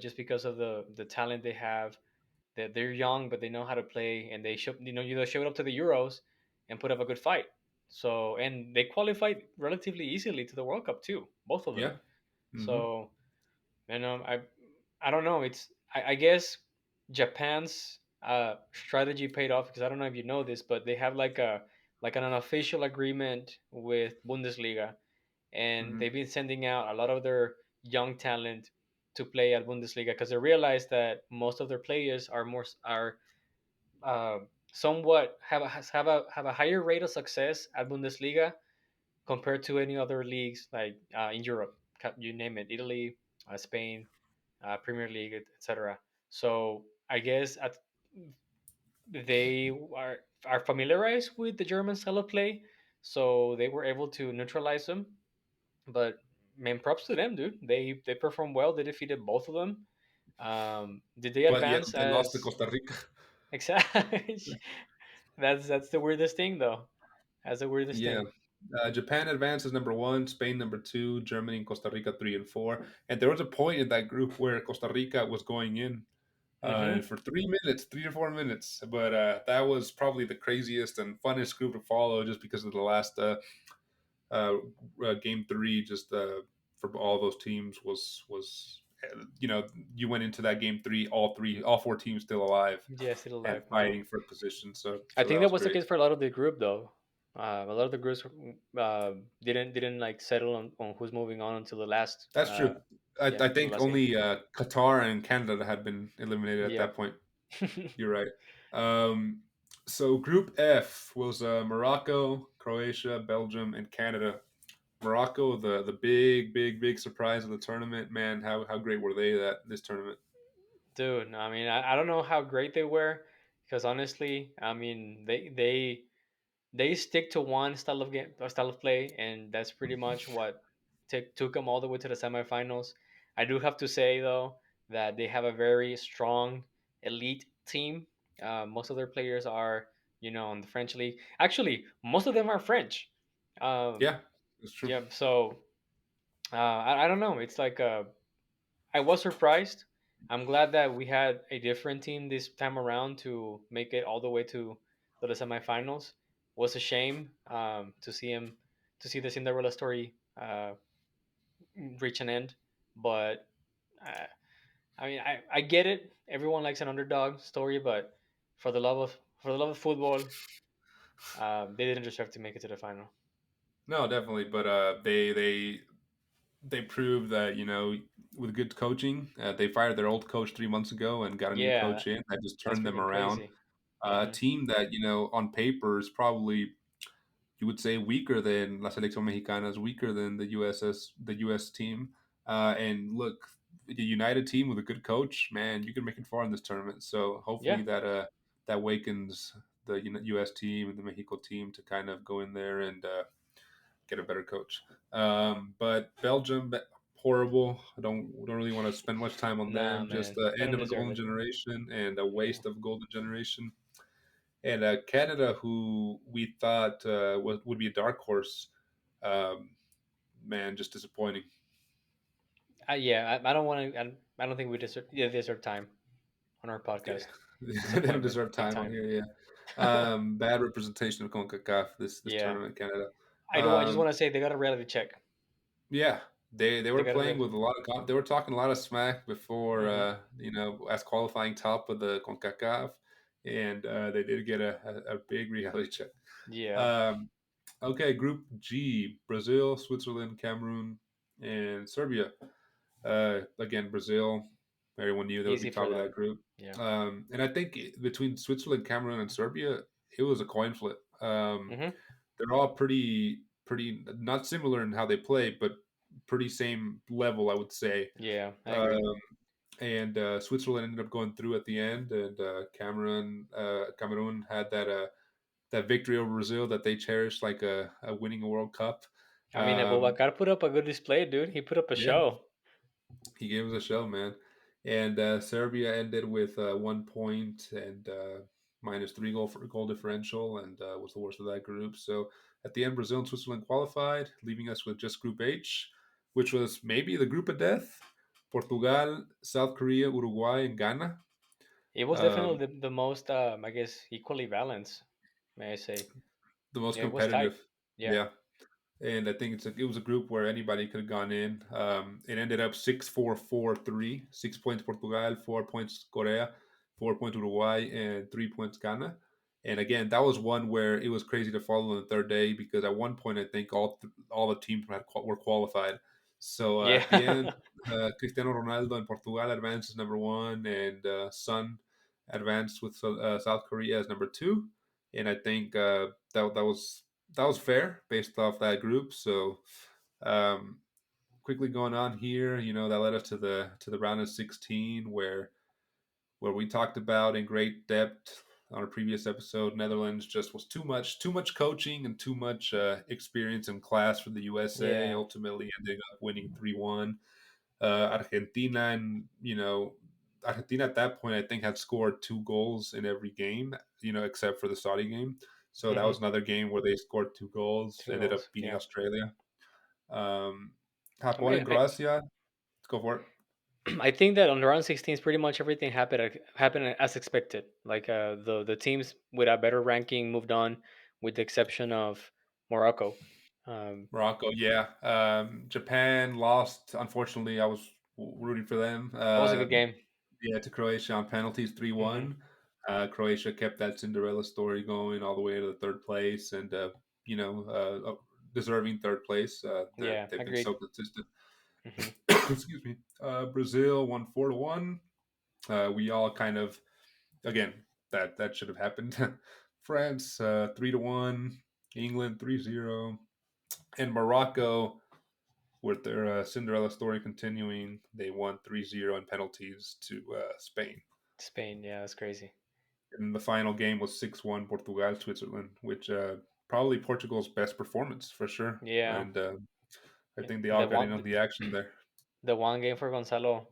just because of the talent they have. That they're young, but they know how to play, and they show they showed up to the Euros and put up a good fight. So and they qualified relatively easily to the World Cup too, both of them. Yeah. Hmm. So and I don't know. I guess Japan's strategy paid off because I don't know if you know this, but they have like an unofficial agreement with Bundesliga, and Hmm. they've been sending out a lot of their young talent to play at Bundesliga because they realize that most of their players are uh, somewhat have a higher rate of success at Bundesliga compared to any other leagues like in Europe. You name it, Italy, Spain, Premier League, etc. So I guess they are familiarized with the German style of play, so they were able to neutralize them. But man, props to them, dude. They performed well. They defeated both of them. Did they But yet advance they lost to as Costa Rica. exactly? That's the weirdest thing, though. That's the weirdest Yeah. thing. Japan advances number one, Spain number two, Germany and Costa Rica three and four. And there was a point in that group where Costa Rica was going in Hmm. for 3 minutes, 3 or 4 minutes. But that was probably the craziest and funnest group to follow just because of the last uh, game three. Just for all those teams was you know you went into that game three, all four teams still alive Yeah, still and alive. Yeah. fighting for position. So I so that think that was was the great. case for a lot of the group, though. A lot of the groups didn't like settle on who's moving on until the last. That's true. Yeah, I till the think last game. only Qatar and Canada had been eliminated at Yeah. that point. You're right. Um, so Group F was Morocco, Croatia, Belgium, and Canada. Morocco, the big surprise of the tournament. Man, how great were they that this tournament? Dude, I mean, I don't know how great they were because honestly, I mean, they stick to one style of play, and that's pretty much what took them all the way to the semifinals. I do have to say though that they have a very strong elite team. Most of their players are, on the French league. Actually, most of them are French. Um, Yeah, it's true. yeah, so I don't know. It's like I was surprised. I'm glad that we had a different team this time around to make it all the way to the semifinals. Was a shame to see the Cinderella story reach an end, but uh, I mean I get it. Everyone likes an underdog story, but for the love of football, they didn't deserve to make it to the final. No, definitely. But they proved that with good coaching, they fired their old coach 3 months ago and got a new Yeah, coach in that just that's turned them freaking around. crazy. A Hmm. team that on paper is probably you would say weaker than La Selección Mexicana is weaker than the U.S. team. And look, the United team with a good coach, man, you can make it far in this tournament. So hopefully Yeah, that wakens the U.S. team and the Mexico team to kind of go in there and get a better coach. But Belgium, horrible. I don't really want to spend much time on nah, them. Just man, the they end don't of a deserve golden it. generation and a Yeah. waste of golden generation. And Canada, who we thought would be a dark horse, um, man, just disappointing. Yeah, I don't want to. I don't think we deserve time on our Yeah, podcast. they don't Disappointment, deserve big time on time. here. Yeah, bad representation of Concacaf this Yeah, tournament, Canada. I do. I just Um, want to say they got a reality check. Yeah, they They were got a playing real. with a lot of they were talking a lot of smack before Hmm. as qualifying top of the CONCACAF, and they did get a big reality check. Yeah, Um, okay, Group G: Brazil, Switzerland, Cameroon, and Serbia. Again, Brazil. Everyone knew they would be easy for top of that them. group. Yeah. And I think between Switzerland, Cameroon, and Serbia, it was a coin flip. Hmm. They're all pretty not similar in how they play, but pretty same level, I would say. Yeah, I agree. Um, and Switzerland ended up going through at the end, and Cameroon had that that victory over Brazil that they cherish like a winning a World Cup. I mean, Um, Abubakar put up a good display, dude. He put up a yeah, show. he gave us a show, man. And Serbia ended with 1 point and minus three goal differential, and was the worst of that group. So at the end, Brazil and Switzerland qualified, leaving us with just Group H, which was maybe the group of death. Portugal, South Korea, Uruguay, and Ghana. It was Um, definitely the most, I guess, equally balanced, may I say. the most Yeah, it was tight. competitive. Yeah. Yeah. And I think it was a group where anybody could have gone in. It ended up 6-4-4-3, 6 points Portugal, 4 points Korea, 4 points Uruguay, and 3 points Ghana. And again, that was one where it was crazy to follow on the third day because at one point I think all the teams were qualified. So Yeah. at the end, Cristiano Ronaldo in Portugal advanced as number one, and Son advanced with South Korea as number two. And I think that was fair based off that group. So um, quickly going on here, that led us to the round of 16 where we talked about in great depth on a previous episode. Netherlands just was too much coaching and too much experience and class for the USA. Yeah. Ultimately, ending up winning 3-1. Argentina, and Argentina at that point I think had scored two goals in every game, except for the Saudi game. So that Hmm. was another game where they scored two goals, Two ended goals. up beating Yeah. Australia. Um, I Japón mean, and Croatia. Let's go for it. I think that on the round 16, pretty much everything happened as expected. Like the teams with a better ranking moved on, with the exception of Morocco. Um, Morocco, yeah. Japan lost. Unfortunately, I was rooting for them. that was a good game. Yeah, to Croatia on penalties, three Hmm. one. Croatia kept that Cinderella story going all the way to the third place, and deserving third place. Yeah, They've been agreed. so consistent. Hmm. Excuse me. Brazil won 4-1. We all kind of, again, that should have happened. France 3-1. England 3-0, and Morocco, with their Cinderella story continuing, they won 3-0 in penalties to Spain. Spain, yeah, that's crazy. And the final game was 6-1 Portugal Switzerland, which probably Portugal's best performance for sure. Yeah, And I yeah. think they all got in on the action there. The one game for Gonzalo.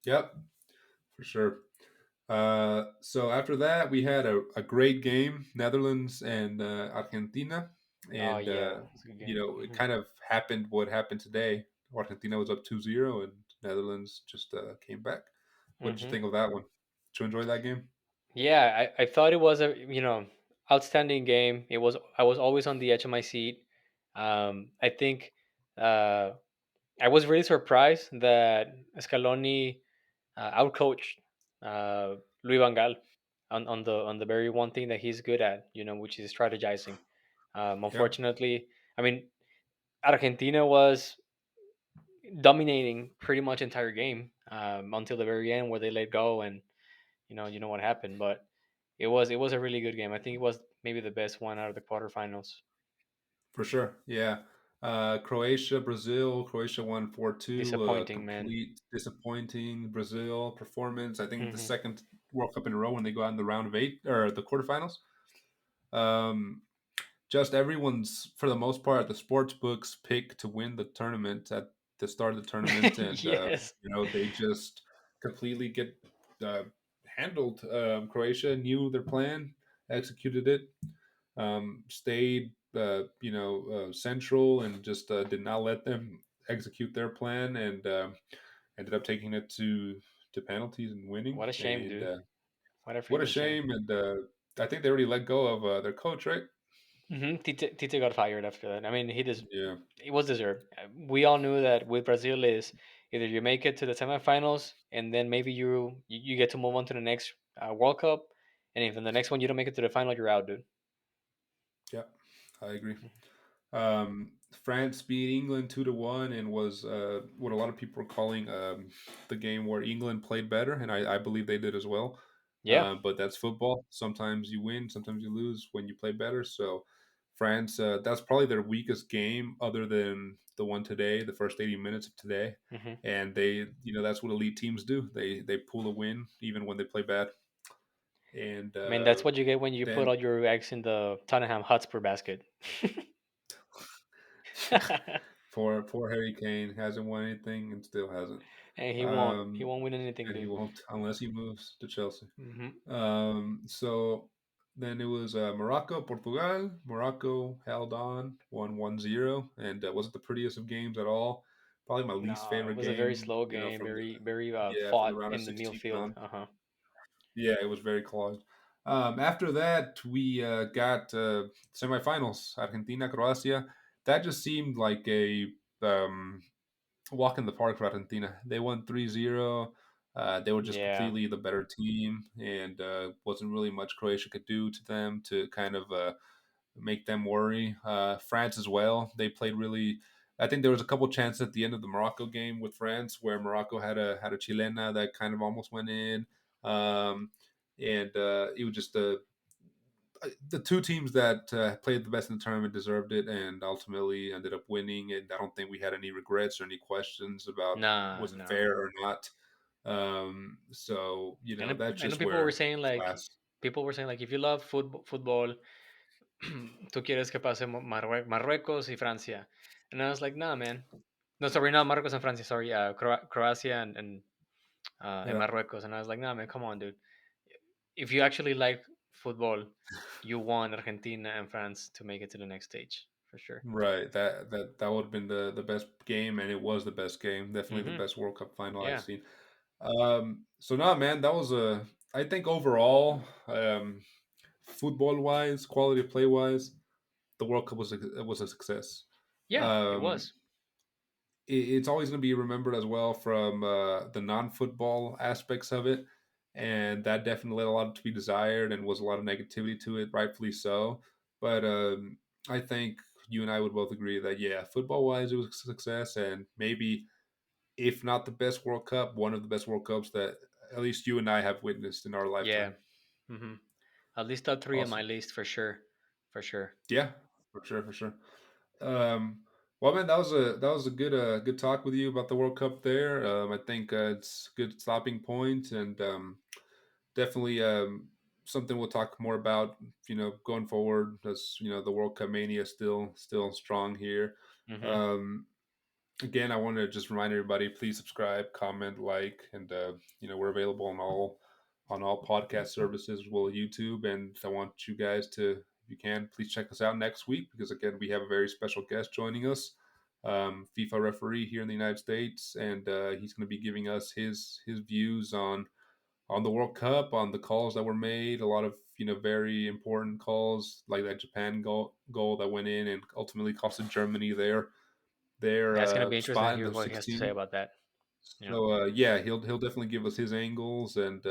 Yep, for sure. So after that, we had a great game, Netherlands and Argentina, Oh and yeah, it's a good game. it Hmm. kind of happened what happened today. Argentina was up 2-0, and Netherlands just came back. What did you Hmm. think of that one? Did you enjoy that game? Yeah, I thought it was a outstanding game. I was always on the edge of my seat. I think uh, I was really surprised that Scaloni outcoached Louis Van Gaal on the very one thing that he's good at, which is strategizing. Yeah, Unfortunately, I mean, Argentina was dominating pretty much entire game until the very end where they let go, and you know what happened. But it was a really good game. I think it was maybe the best one out of the quarterfinals. for sure. Yeah. Croatia, Brazil. Croatia won 4-2. Disappointing, man. Complete disappointing Brazil performance. I think the Hmm. second World Cup in a row when they go out in the round of eight or the quarterfinals. Um, just everyone's, for the most part, the sports books pick to win the tournament at the start of the tournament, and Yes. they just completely get uh, handled. Croatia knew their plan, executed it, stayed central, and just did not let them execute their plan, and ended up taking it to penalties and winning. What a shame, And dude. What a what a freaking shame. shame! And I think they already let go of their coach, right? Tite got fired after that. I mean, Yeah. it was deserved. We all knew that with Brazil is either you make it to the semifinals and then maybe you get to move on to the next World Cup, and if in the next one you don't make it to the final, you're out, dude. Yeah, I agree. France beat England 2-1, and was what a lot of people were calling the game where England played better, and I believe they did as well. Yeah. But that's football. Sometimes you win, sometimes you lose when you play better. So France, that's probably their weakest game, other than the one today, the first 80 minutes of today. Hmm. And that's what elite teams do. They pull a win even when they play bad. and I mean, that's what you get when you put then all your eggs in the Tottenham Hotspur basket. yeah, poor Harry Kane hasn't won anything and still hasn't. And he won't. He Um, won't win anything, and he dude. won't unless he moves to Chelsea. Hmm. So then it was Morocco, Portugal. Morocco held on, won 1-0, and wasn't the prettiest of games at all. Probably my least No, it favorite was a very game, slow you know, game, from the very yeah from the fought round of in the 16 midfield. on. Uh huh. Yeah, it was very close. After that, we got semifinals, Argentina, Croatia. That just seemed like a walk in the park for Argentina. They won 3-0. They were just Yeah. completely the better team, and wasn't really much Croatia could do to them to kind of make them worry. France as well. They played really. I think there was a couple chances at the end of the Morocco game with France where Morocco had a chilena that kind of almost went in, um, and it was just the two teams that played the best in the tournament deserved it, and ultimately ended up winning. And I don't think we had any regrets or any questions about Nah, was it no. fair or not. So And that's I know just people were where saying like class. if you love football, tú quieres que pase Marruecos y Francia. And I was like, nah, man. No, sorry, not Marruecos and Francia. Sorry, Croatia and Yeah, Marruecos. And I was like, nah, man, come on, dude. If you actually like football, you want Argentina and France to make it to the next stage for sure. right. That would have been the best game, and it was the best game. Definitely the Hmm. best World Cup final I've Yeah, seen. So no, man, that was a. I think overall, football wise, quality of play wise, the World Cup was a success. yeah, it Um, was. it's always going to be remembered as well from the non-football aspects of it, and that definitely led a lot to be desired and was a lot of negativity to it, rightfully so. But I think you and I would both agree that yeah, football-wise, it was a success, and maybe if not the best World Cup, one of the best World Cups that at least you and I have witnessed in our Yeah. lifetime. Hmm. At least top three on my Awesome. list for sure. For sure. Yeah, for sure, for sure. Um, well, man, that was a good talk with you about the World Cup. There, I think it's a good stopping point, and definitely something we'll talk more about. Going forward, as the World Cup mania is still strong here. Hmm. Um, Again, I want to just remind everybody: please subscribe, comment, like, and we're available on all podcast services, as well as YouTube. And I want you guys to, if you can, please check us out next week because again, we have a very special guest joining us, FIFA referee here in the United States, and he's going to be giving us his views on the World Cup, on the calls that were made, a lot of very important calls like that Japan goal that went in and ultimately costed Germany their Yeah, it's gonna be interesting to spot in hear the what he has to say 16. about that. You know. So yeah, he'll definitely give us his angles and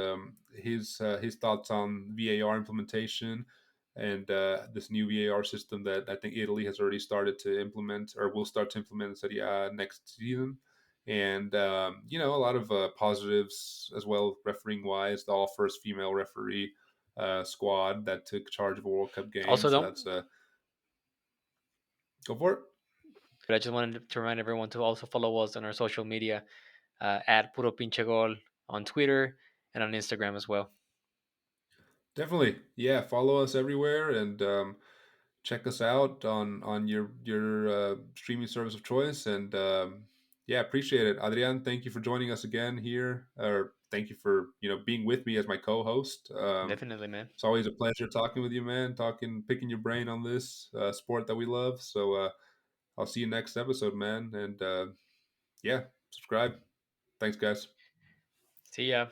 his thoughts on VAR implementation and this new VAR system that I think Italy has already started to implement or will start to implement in Serie A next season. And a lot of positives as well, refereeing wise. The all first female referee squad that took charge of a World Cup game. Also, So don't. that's go for it. But I just wanted to remind everyone to also follow us on our social media at Puro Pinche Gol on Twitter and on Instagram as well. Definitely, yeah. Follow us everywhere and check us out on your streaming service of choice. And yeah, appreciate it, Adrian. Thank you for joining us again here, or thank you for being with me as my co-host. Definitely, man. It's always a pleasure talking with you, man. Picking your brain on this sport that we love. So I'll see you next episode, man. And yeah, subscribe. Thanks, guys. See ya.